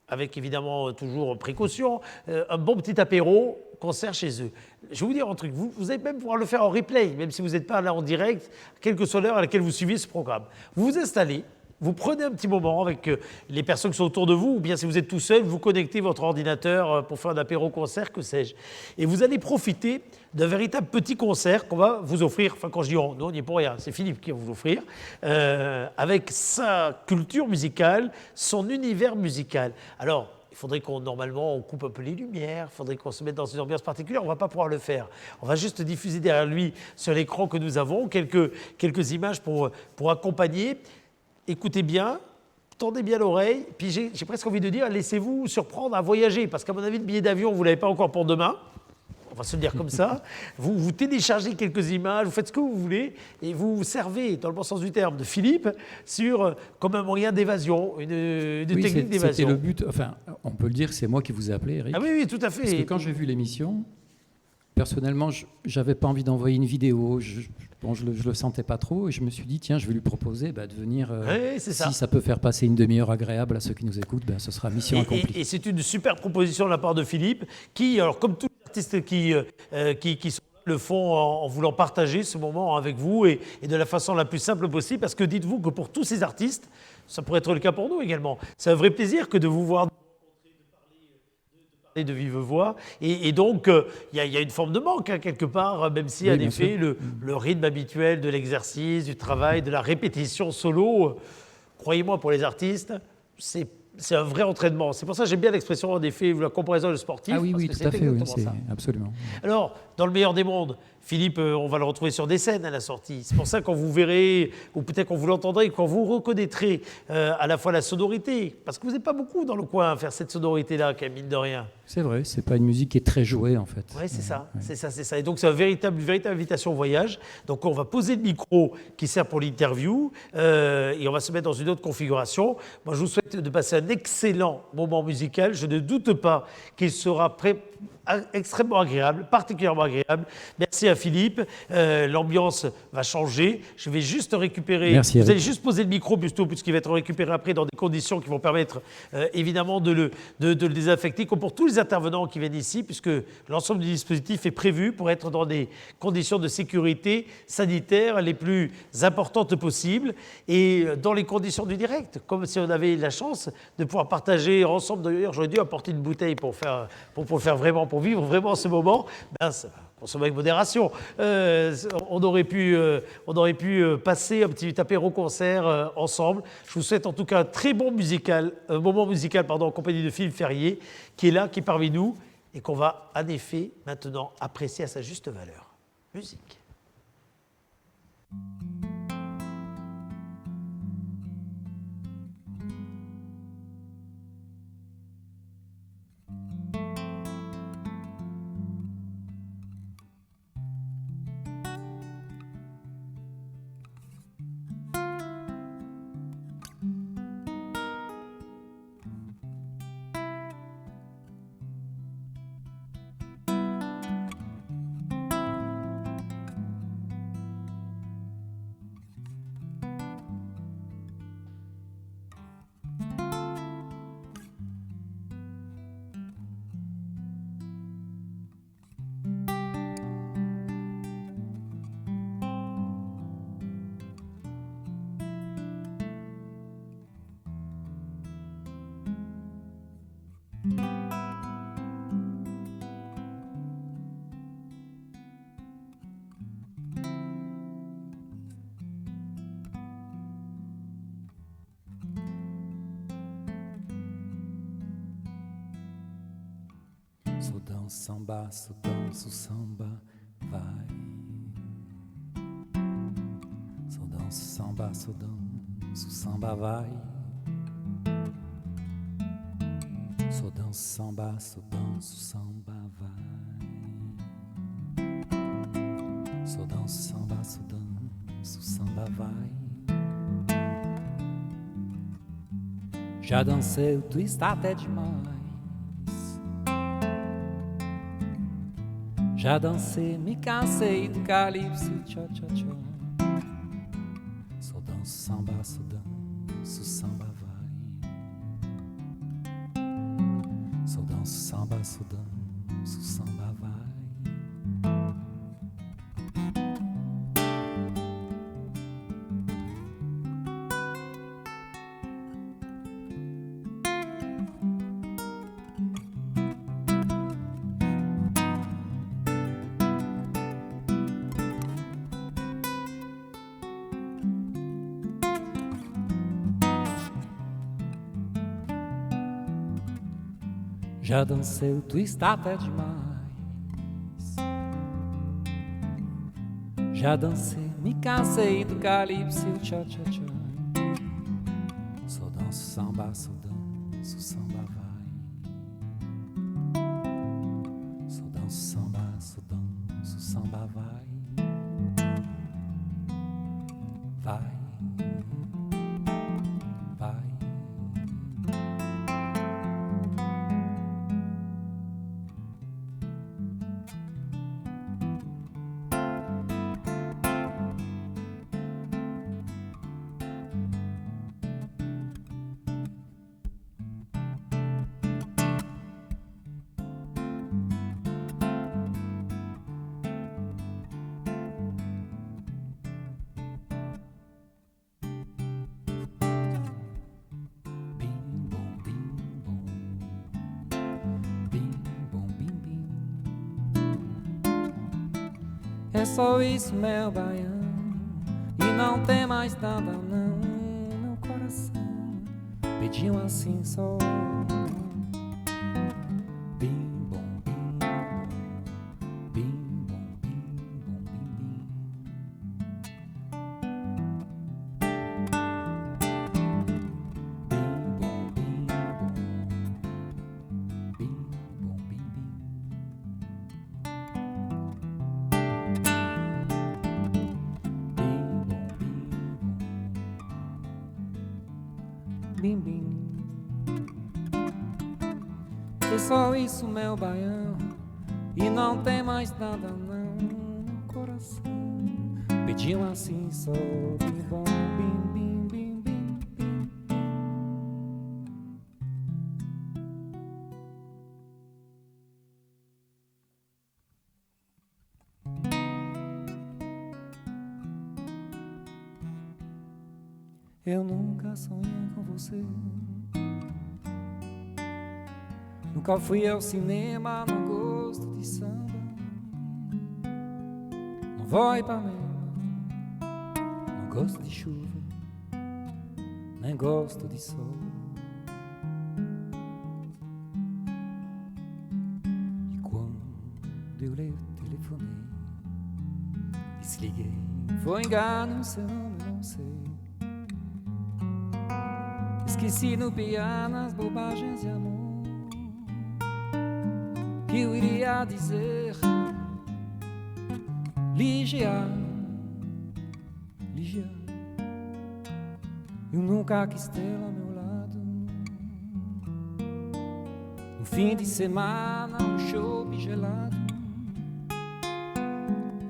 avec évidemment toujours précaution, un bon petit apéro, concert chez eux. Je vais vous dire un truc, vous allez même pouvoir le faire en replay, même si vous n'êtes pas là en direct, quelle que soit l'heure à laquelle vous suivez ce programme. Vous vous installez, vous prenez un petit moment avec les personnes qui sont autour de vous, ou bien si vous êtes tout seul, vous connectez votre ordinateur pour faire un apéro-concert, que sais-je. Et vous allez profiter d'un véritable petit concert qu'on va vous offrir, enfin quand je dis on, nous on n'y est pour rien, c'est Philippe qui va vous l'offrir, avec sa culture musicale, son univers musical. Alors, il faudrait normalement on coupe un peu les lumières, il faudrait qu'on se mette dans une ambiance particulière, on ne va pas pouvoir le faire. On va juste diffuser derrière lui, sur l'écran que nous avons, quelques images pour accompagner. Écoutez bien, tendez bien l'oreille, puis j'ai presque envie de dire, laissez-vous surprendre à voyager, parce qu'à mon avis, le billet d'avion, vous ne l'avez pas encore pour demain, on va se le dire comme ça. Vous téléchargez quelques images, vous faites ce que vous voulez, et vous vous servez, dans le bon sens du terme, de Philippe, comme un moyen d'évasion, une technique d'évasion. C'était le but, enfin, on peut le dire, c'est moi qui vous ai appelé, Eric. Ah oui, tout à fait. Parce que quand j'ai vu l'émission, personnellement, je n'avais pas envie d'envoyer une vidéo, je le sentais pas trop, et je me suis dit, tiens, je vais lui proposer de venir, si ça peut faire passer une demi-heure agréable à ceux qui nous écoutent, ce sera mission accomplie. Et c'est une super proposition de la part de Philippe, qui, alors comme tous les artistes qui le font en voulant partager ce moment avec vous, et de la façon la plus simple possible, parce que dites-vous que pour tous ces artistes, ça pourrait être le cas pour nous également, c'est un vrai plaisir que de vous voir de vive voix, et donc il y a une forme de manque quelque part, même si en effet le rythme habituel de l'exercice, du travail, de la répétition solo, croyez-moi, pour les artistes, c'est un vrai entraînement. C'est pour ça que j'aime bien l'expression en effet, la comparaison de sportif. Ah oui, tout à fait, oui, absolument. Alors, dans le meilleur des mondes, Philippe, on va le retrouver sur des scènes à la sortie. C'est pour ça quand vous verrez, ou peut-être quand vous l'entendrez, quand vous reconnaîtrez à la fois la sonorité, parce que vous n'êtes pas beaucoup dans le coin à faire cette sonorité-là, quand même, mine de rien. C'est vrai, c'est pas une musique qui est très jouée en fait. Oui, c'est ça, Ouais. c'est ça, c'est ça. Et donc, c'est une véritable invitation au voyage. Donc, on va poser le micro qui sert pour l'interview et on va se mettre dans une autre configuration. Moi, je vous souhaite de passer un excellent moment musical. Je ne doute pas qu'il sera extrêmement agréable, particulièrement agréable. Merci à Philippe. L'ambiance va changer. Je vais juste récupérer. Merci, vous Eric. allez juste poser le micro, puisqu'il va être récupéré après dans des conditions qui vont permettre évidemment de le désinfecter, comme pour tous les intervenants qui viennent ici, puisque l'ensemble du dispositif est prévu pour être dans des conditions de sécurité sanitaire les plus importantes possibles et dans les conditions du direct, comme si on avait la chance de pouvoir partager ensemble. D'ailleurs, j'aurais dû apporter une bouteille pour vivre vraiment ce moment. Consommer avec modération. On aurait pu passer un petit apéro-concert ensemble. Je vous souhaite en tout cas un très bon moment musical en compagnie de Philippe Ferrier, qui est là, qui est parmi nous, et qu'on va en effet maintenant apprécier à sa juste valeur. Musique. Só danço samba, vai. Só danço samba, vai. Só danço samba, vai. Só danço samba, vai. Já dancei o twist até demais. Já dancei, me cansei do calypso, tchó, tchó, tchó. Só danço samba, vai. Só danço samba, vai. Já dancei o twist até demais. Já dancei, me cansei do calypso, tchó, tchó, tchó. Só danço samba, vai. Só danço samba, vai. Vai, vai. É só isso, meu baiano, e não tem mais nada não. Meu coração pediu assim só. Bim bom, bim bom, bim bom, bim bom. bim, bim. É só isso, meu baião, e não tem mais nada não no coração. Pediam assim só bim, bom, bim, bim, bim, bim, bim. Eu nunca sonhei com você. Nunca fui ao cinema, não gosto de samba. Não vou ir pra Ipanema, não gosto de chuva, nem gosto de sol. E quando eu lhe telefonei, desliguei, foi engano, seu nome não sei. Esqueci no piano as bobagens de amor que eu iria dizer. Ligia, Ligia, eu nunca quis tê-la ao meu lado. No fim de semana, um show gelado,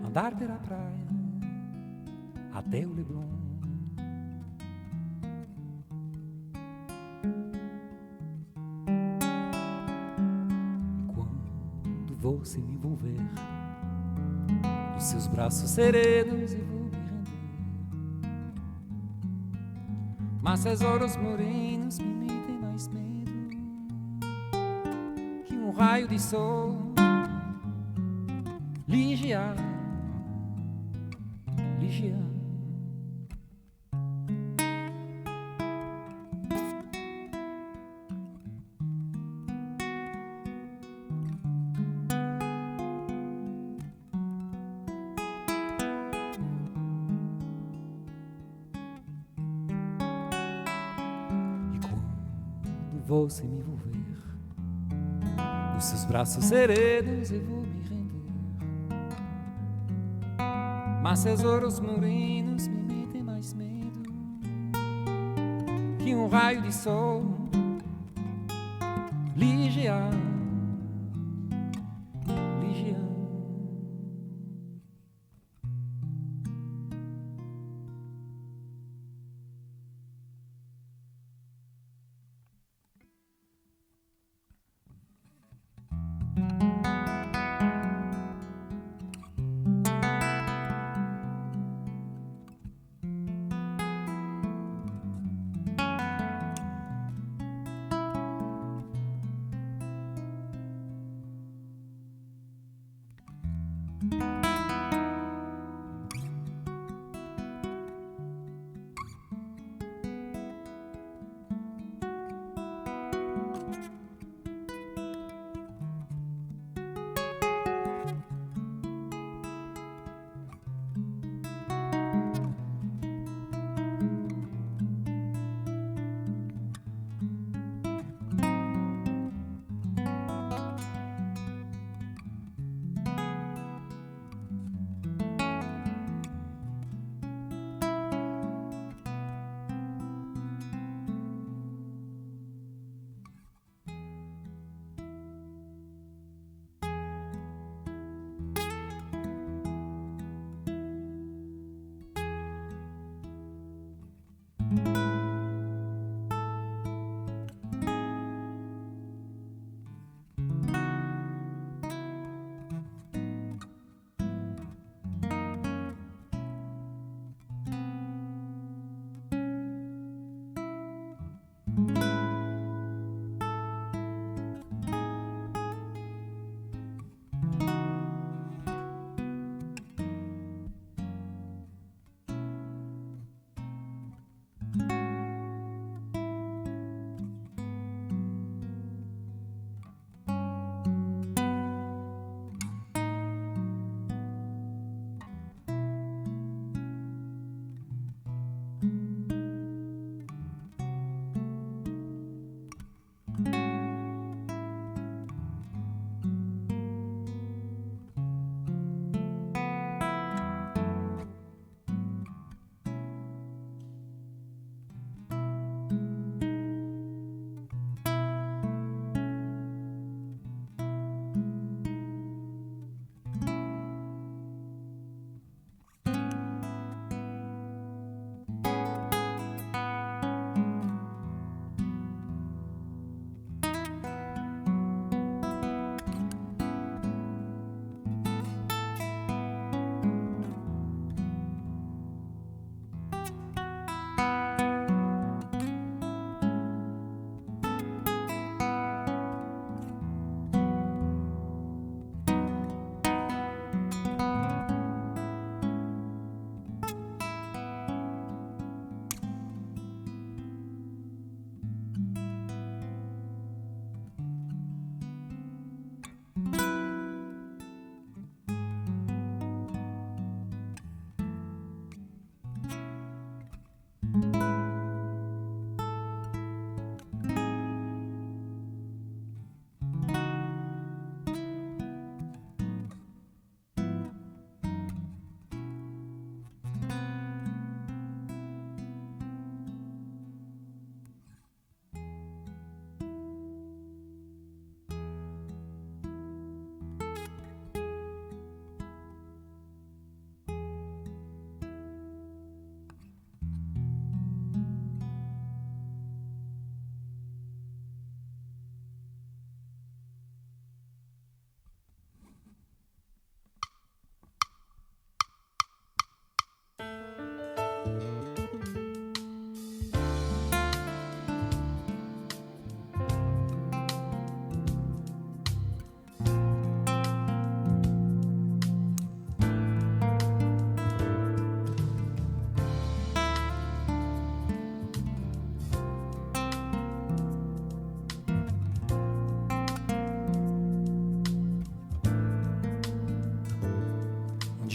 andar pela praia até o Leblon. Você me envolver nos seus braços serenos, eu vou me render. Mas tesouros morenos me metem mais medo que um raio de sol. Ligia, Ligia, você me envolver nos seus braços serenos, eu vou me render. Mas tesouros morenos me metem mais medo que um raio de sol. Ligia, Ligia.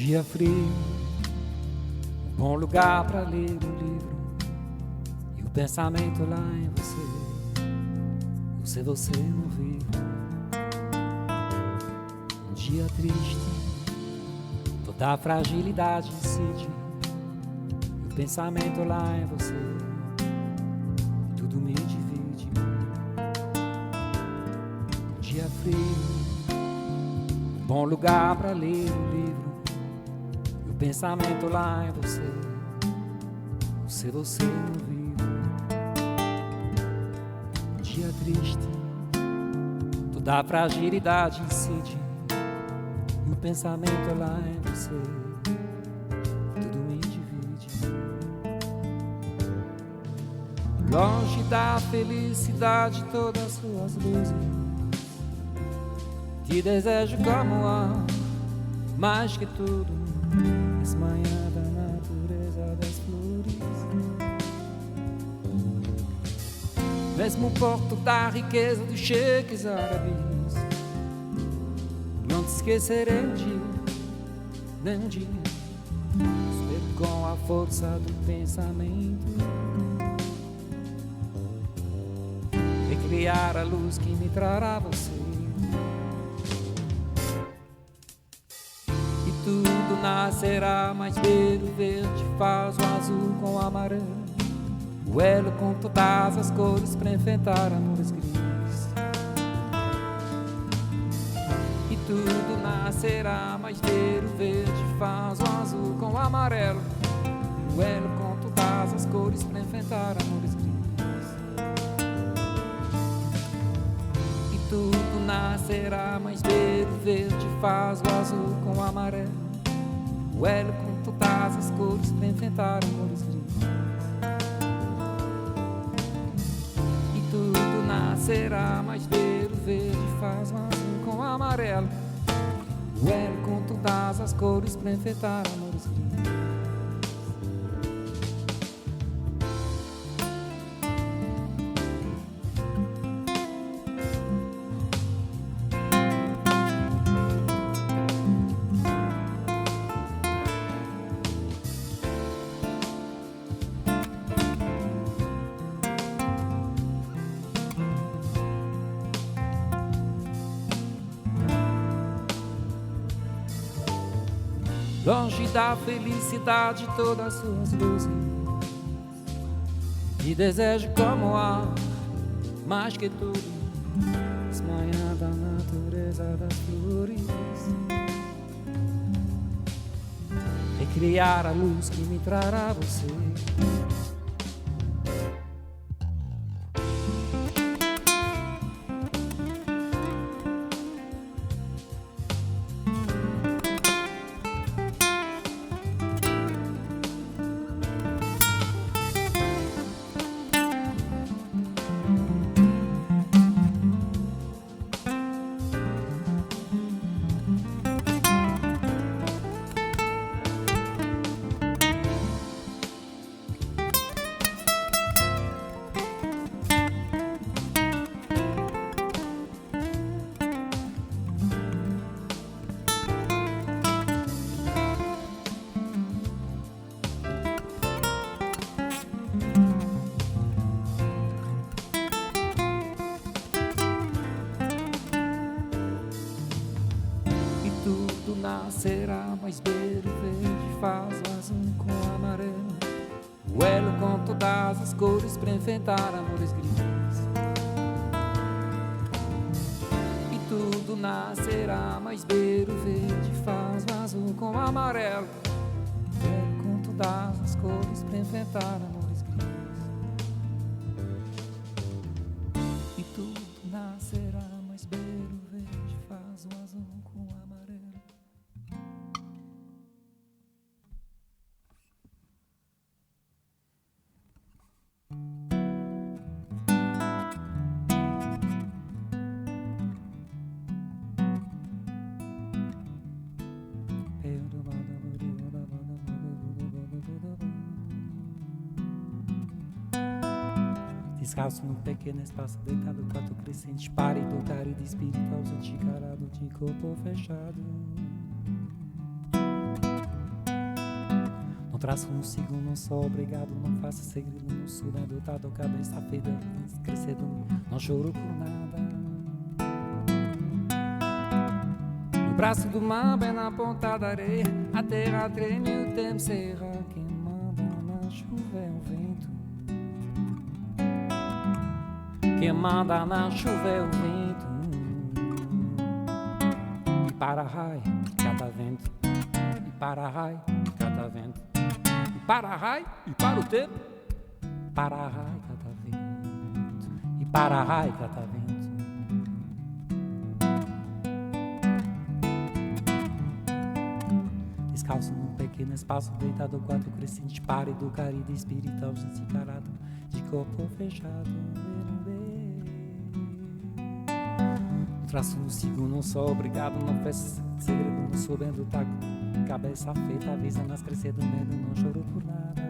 dia frio, um bom lugar pra ler um livro e o pensamento lá em você não vive. Um dia triste, toda a fragilidade incide e o pensamento lá em você, tudo me divide. Um dia frio, um bom lugar pra ler um livro e o pensamento lá em você não vive. Um dia triste, toda a fragilidade incide e o pensamento lá em você, tudo me divide. Longe da felicidade, todas as suas luzes, te desejo como ar, mais que tudo, és manhã da natureza das flores. Mesmo porto da riqueza dos cheques árabes, não te esquecerei um dia, nem um dia. Espero com a força do pensamento recriar a luz que me trará você. E tudo nascerá, mais ver o verde faz o azul com o amarelo, o elo com todas as cores pra enfrentar amores gris. E tudo nascerá, mas ver o verde faz o azul com o amarelo, o elo com todas as cores pra enfrentar amores gris. E tudo nascerá, mas ver o verde faz o azul com o amarelo, o elo com todas as cores pra enfrentar amores gris. Tudo nascerá, mas ver o verde faz um azul com o amarelo, o elo com todas as cores pra enfrentar amores gris. Longe da felicidade, todas as suas luzes, te desejo como ar, mais que tudo, és manhã da natureza das flores. Recriar a luz que me trará você. Nascerá, mas ver o verde faz o azul com o amarelo, o elo com todas as cores pra enfrentar amores gris. E tudo nascerá, mas ver o verde faz o azul com o amarelo, o elo com todas as cores pra enfrentar amores gris. E tudo nascerá, mas ver o verde faz o azul com o amarelo. Descalço num pequeno espaço, deitado, quarto crescente, pálido, cálido, espírito ausente, carado de corpo fechado. traço, não sigo, não sou obrigado, não faço segredo, não sou bem dotado, cabeça feita, crescendo, não choro por nada. No braço do mar, bem na ponta da areia, a terra treme e o tempo serra. Quem manda na chuva é o vento. Quem manda na chuva é o vento. E para raio, cada vento. E para raio, cada vento. E para raio, e para o tempo. Para raio, cada vento. E para raio, cada vento. Descalço num pequeno espaço, deitado, quadro crescente, pálido, carido, espiritual, gente encarado, de corpo fechado. No traço, no sigo, não sou obrigado, não peço segredo, não sou bem do taco, cabeça feita, avisa nas crescer do medo, não choro por nada.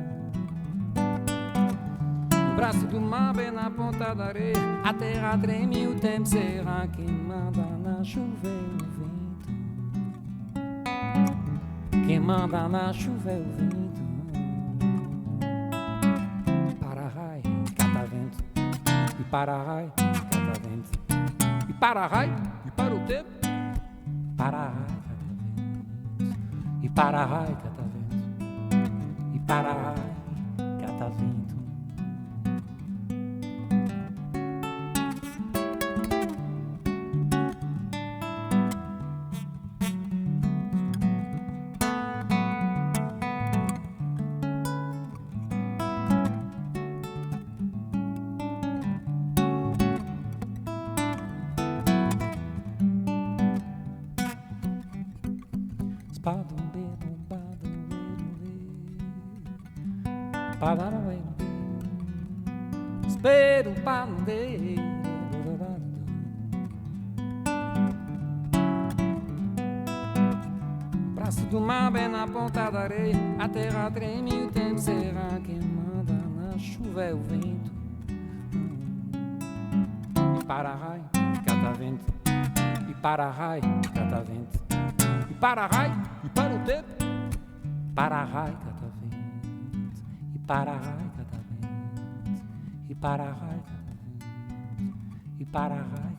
No braço do mar, bem na ponta da areia, a terra treme e o tempo serra. Quem manda na chuva é o vento. Quem manda na chuva é o vento. Para raio, cata vento. E para raio, cata vento. E para raio, e para o tempo. Para raio, cata vento. E para raio, cata vento. E para raio, cata vento. Espero pandeiro. Braço do mar bem na ponta da areia, a terra treme e o tempo serra. Quem manda na chuva é o vento. E para raio, cata vento. E para raio, cata vento. E para raio, e para o tempo. Para raio, cata vento. E para raio, cata vento. E para raio, cata vento. E para raio, cata vento.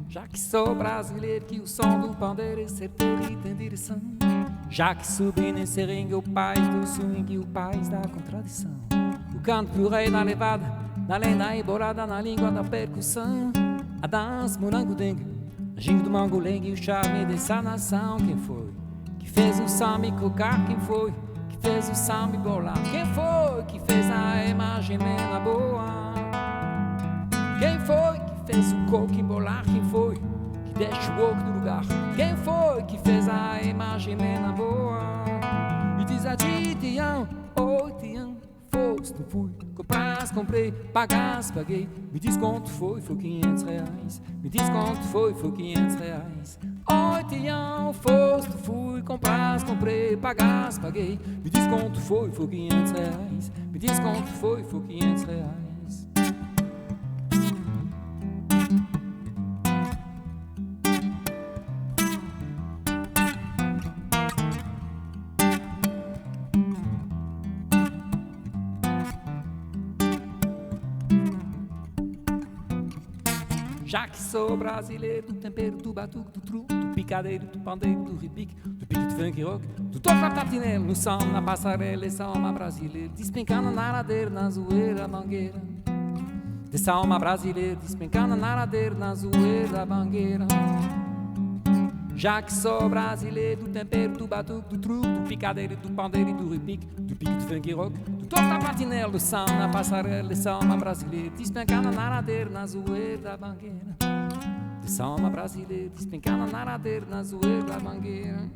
Já que sou brasileiro, que o som do pandeiro é certeiro e tem direção. Já que subi nesse ringue, o país do swing e o país da contradição. O canto do rei da levada, da lenda embolada na língua da percussão. A dança morango-dengue, a ginga do mangolengue e o charme dessa nação. Quem foi que fez o samba cocar? Quem foi que fez o samba bolar? Quem foi que fez a imagem mena boa? Quem foi que fez o coco embolar? Quem foi que deixa o oco do lugar? Quem foi que fez a imagem mena boa? E diz a ti, tião, oi tião, foste, não fui, compras, comprei, pagas, paguei. Me diz quanto foi R$500. Me diz quanto foi R$500. Oi tião, foste, fui, compras, comprei, pagas, paguei. Me diz quanto foi R$500. Me diz quanto foi R$500. Já que sou brasileiro, do tempero, do batuque, do truque, do picadeiro, do pandeiro, do repique, do pique de funk rock, do toque da tatinela, no som, na passarela, essa alma brasileira, despencando na ladeira, na zoeira, mangueira. Dessa alma brasileira, despencando na ladeira, na zoeira, mangueira. Já que sou brasileiro, do tempero, do batuque, do truque, do picadeiro, do pandeiro, do repique, do pique de funk rock, do Torta a patinela do samba, na passarela de samba brasileiro, despencando na naradeira, na zoeira da bangueira. De samba brasileiro, despencando na naradeira, na zoeira da bangueira.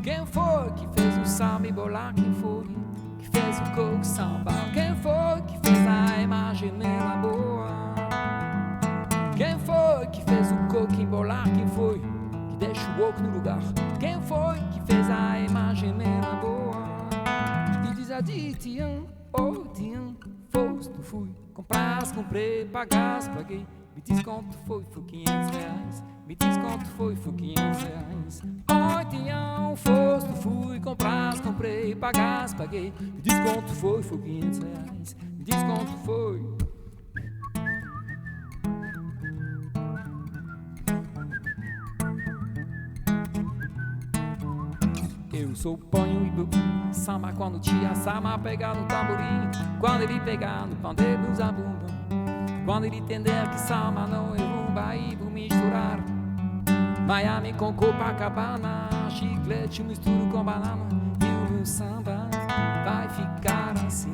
Quem foi que fez o samba e bolar? Quem foi que fez o coco samba? Quem foi que fez a imagem mela boa? Quem foi que fez o coco embolar? Quem foi que deixa o oco no lugar? Quem foi que fez a imagem mela boa? E diz a Tian, oh Tian, foste, fui, compras, comprei, pagas, paguei. Me diz quanto foi R$500. Me diz quanto foi R$500. Oh Tian, foste, fui, compras, comprei, pagas, paguei. Me diz quanto foi R$500. Me diz quanto foi. Eu sou ponho e bebu, samba quando tia Sama pegar no tamborim, quando ele pegar no pandeiro no zabumba, quando ele entender que samba não é rumba e vou misturar Miami com Copacabana, chiclete misturo com banana e o meu samba vai ficar assim.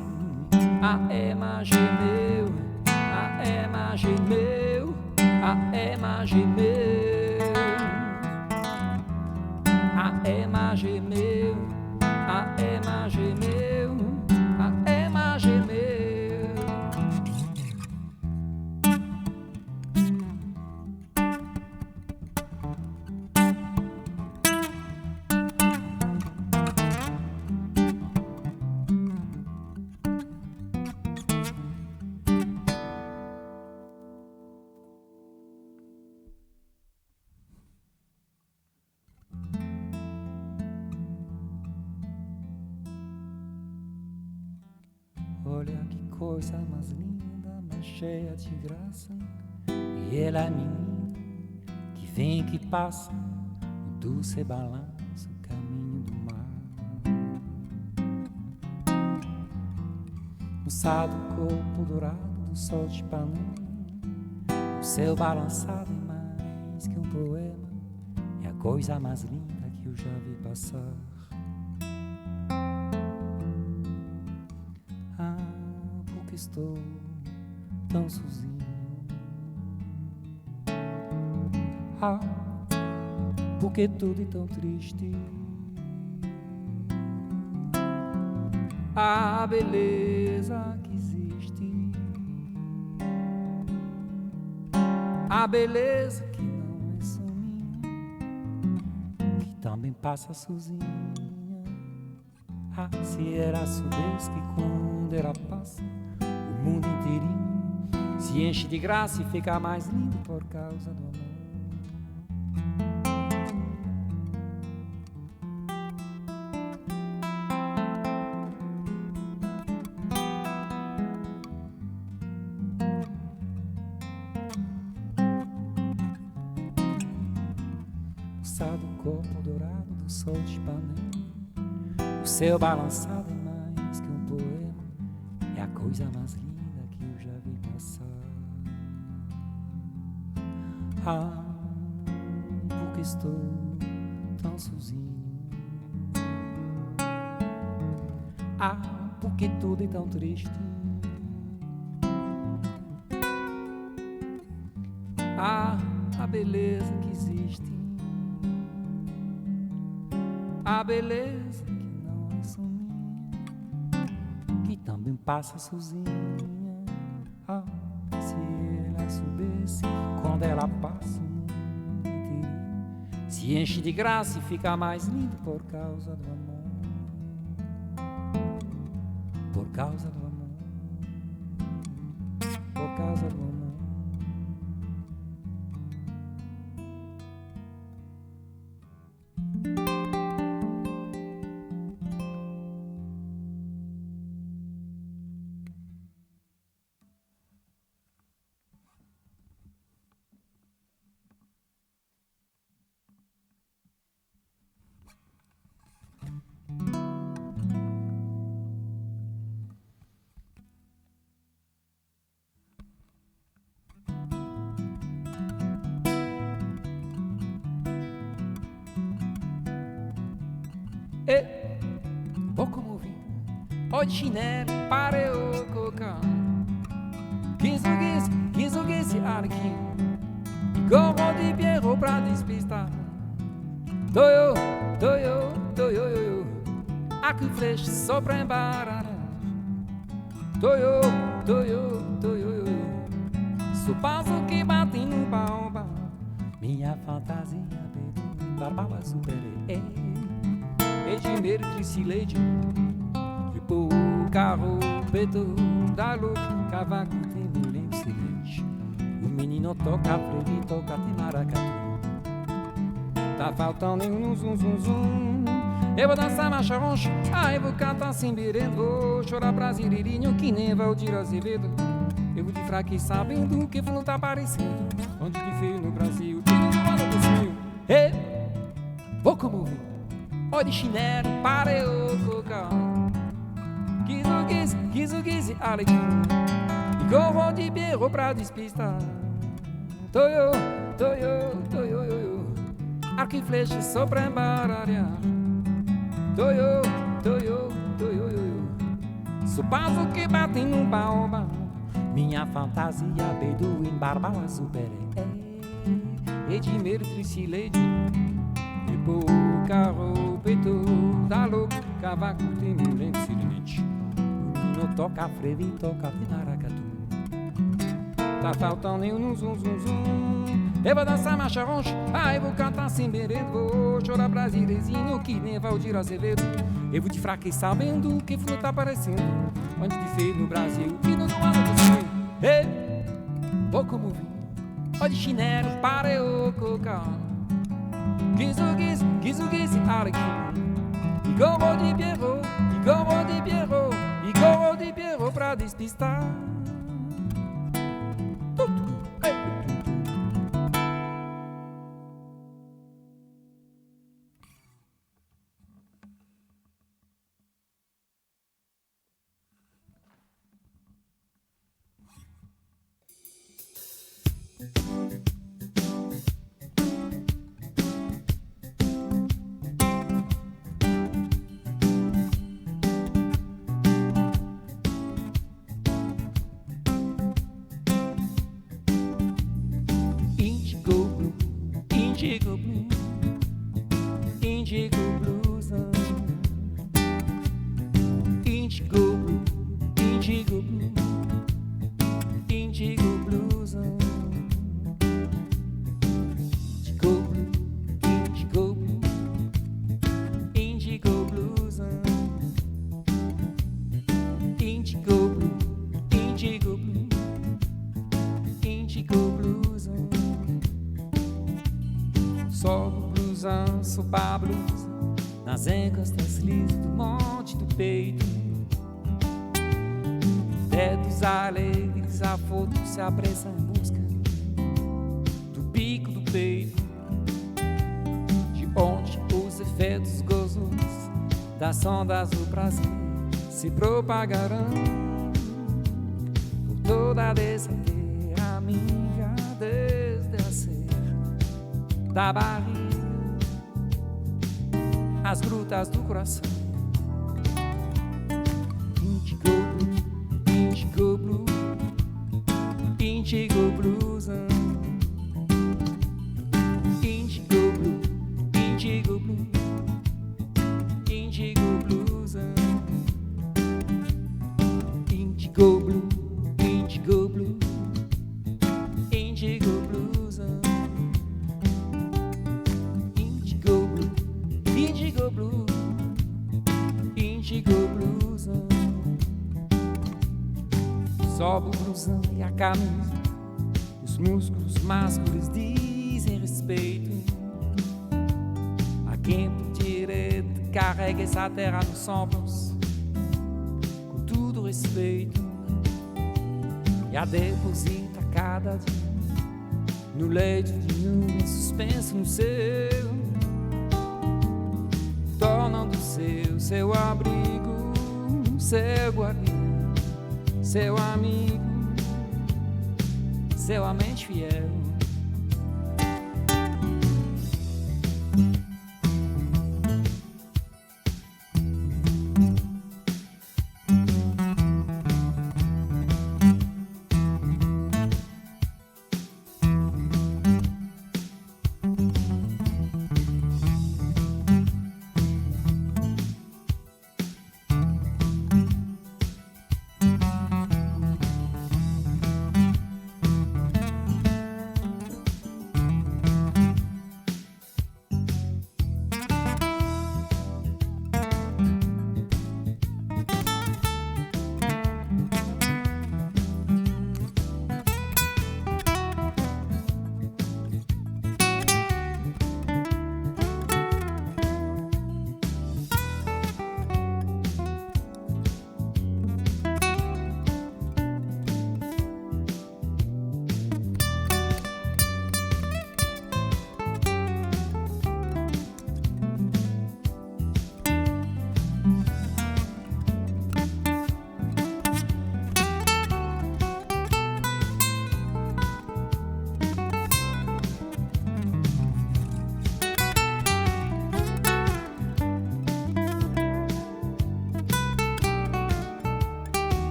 A Ema gemeu, a Ema gemeu, a Ema gemeu. A Ema gemeu, a Ema gemeu, a Ema gemeu. Olha que coisa mais linda, mais cheia de graça. E ela é menina que vem que passa, o doce balança o caminho do mar. Moçado, corpo dourado do sol de Ipanema, o céu balançado é mais que um poema. É a coisa mais linda que eu já vi passar. Estou tão sozinho. Ah, porque tudo é tão triste. A beleza que existe, a beleza que não é só minha, que também passa sozinha. Ah, se ela soubesse que quando ela passa, o mundo inteirinho se enche de graça e fica mais lindo por causa do amor. Moçado, corpo dourado do sol de Ipanema, o céu balançado é mais que um poema. É a coisa mais linda que eu já vi passar. Ah, porque estou tão sozinho. Ah, porque tudo é tão triste. Ah, a beleza que existe, a beleza que não é só minha, que também passa sozinha. Ah, se ela soubesse que quando ela passa, o mundo inteiro se enche de graça e fica mais lindo por causa do amor. Por causa do amor. Por causa do amor. E, pouco movido, Oi chinelo, pare o coca. Guizo, arquim. Gorro de Piero pra despistar. Doio, arco e flecha sopra embarara. Doio, sou passo que bate no baobá. Minha fantasia bedu, barbava superei. E de medo de silêncio. Tipo carro, peto, da louca, cavaco, tem mulher silêncio. O menino toca, frevi, toca, tem maracatu. Tá faltando um zum, zum, zum. Eu vou dançar marcha roncha, eu vou cantar sem berendo. Vou chorar brasileirinho que nem Valdir Azevedo. Eu vou de fraque sabendo que não tá aparecendo. Onde de feio no Brasil, tiro do ano do frio. Ei, vou como vi. Oi de chinelo, pare o coca. Guizo, alecrim. E gorro de berro pra despistar. Toyo, arco e flecha sopra embaralhar. Toyo, sou passo que bate num baobá. Minha fantasia beduína, barbala superei. E de medo tricilei. Depois carro, peito, da louca, cavaco, tem mulher silente. O menino toca, frevi, toca, tem maracatu. Tá faltando um zum, zum, zum. Eu vou dançar marcha roncha, eu vou cantar sem berendo. Vou chorar brasileirinho que nem Valdir Azevedo. Eu vou te fraquei sabendo que não tá aparecendo. Onde de feio no Brasil, que não anda do frio. Ei, vou como vi. Ó de chinelo, pare o coca. Guizo, arquim. E gorro de Piero, e gorro de Piero pra despistar. Indigo blues, indigo blue, indigo blue, indigo blues, indigo blue, indigo blue, indigo blues, indigo blue, indigo blue, indigo blues. Sobe blusão, sopa blusa, nas encostas lisas do monte do peito. Dedos alegres, a foto se apressa em busca do bico do peito, de onde os efeitos gozosos das ondas do prazer se propagarão por toda a terra amiga, desde a serra da barriga, as grutas do coração. Indigo blue, indigo blues, indigo blue, indigo blue, indigo blues, indigo blue, indigo blue, indigo blues, indigo blue, indigo blue, indigo blues. Sobe o blusão e a camisa, os músculos másculos dizem respeito a quem por direito carrega essa terra nos ombros, com todo respeito, e a deposita cada dia no leito de um suspenso no seu, tornando seu abrigo, seu guardião, seu amigo, seu amante fiel.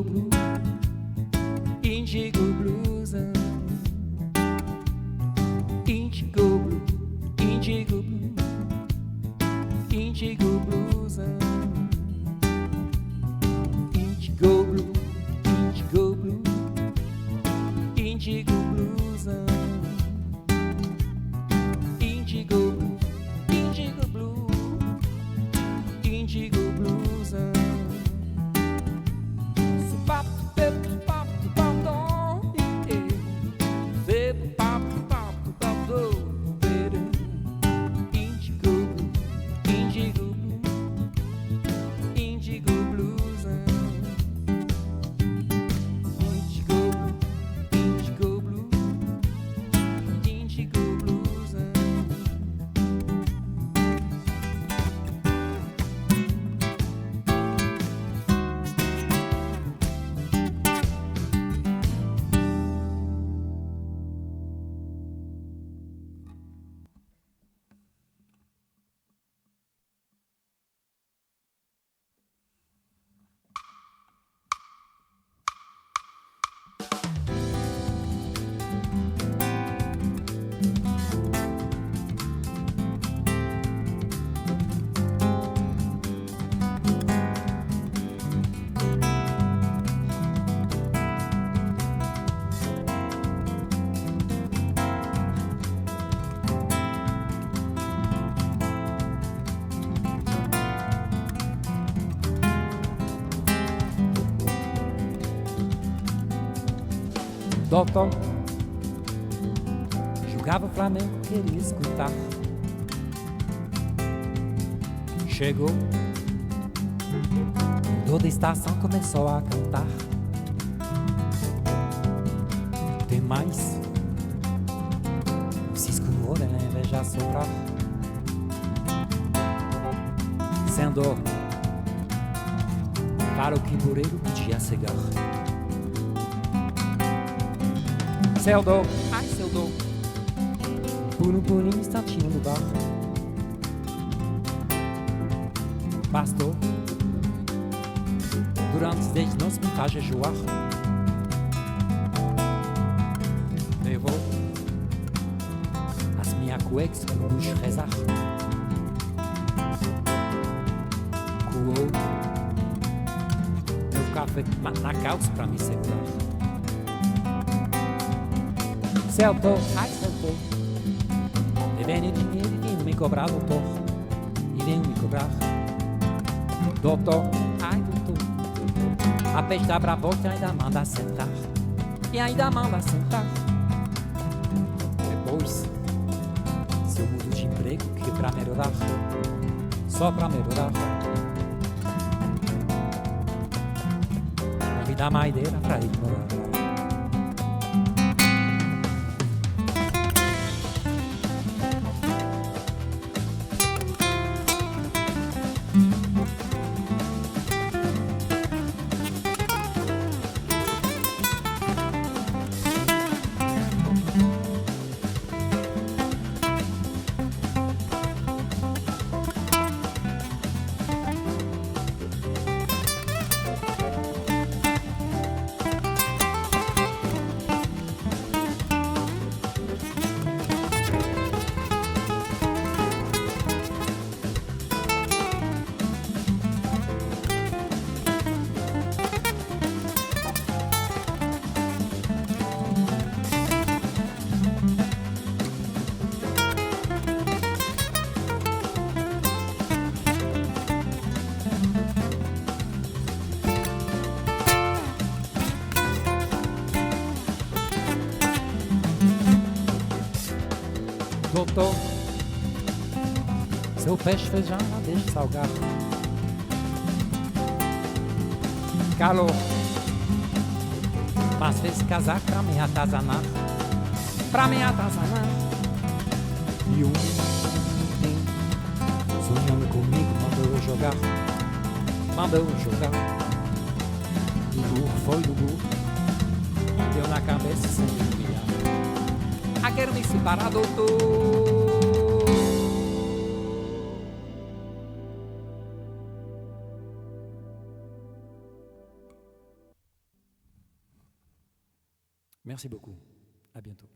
Indigo Blue, Indigo Blues, Indigo Blue, Indigo Blue, Indigo Blues, Indigo Blue, Indigo Blue, Indigo Blues, Indigo Blue, Indigo Blue, Indigo Blues. Doutor jogava Flamengo, queria escutar. Chegou, mudou da estação, começou a cantar. Tem mais um cisco no olho, ela inveja soprar. Sendo para o que por ele podia cegar. Seu dor, ai seu dor, por um instantinho no bar. Bastou, durante os 10 não se pintar jejuar. Levou as minhas cuecas para o bucho rezar. Coou meu café na calça para me segurar. Celtou, ai celtou, devendo dinheiro e vindo me cobrar, doutor, e vem me cobrar. Doutor, ai doutor, a peste da bravota ainda manda sentar, e ainda manda sentar. Depois, se eu mudo de emprego, que pra melhorar, só pra melhorar, vou me dar maideira pra ir morar. Doutor, seu peixe feijão não deixa salgar. Calor, mas fez casaco pra me atazanar. Pra me atazanar. E um sonhando comigo mandou eu jogar. Mandou eu jogar. O burro foi do burro, deu na cabeça sem enviar. Ah, quero me separar, doutor. Merci beaucoup. À bientôt.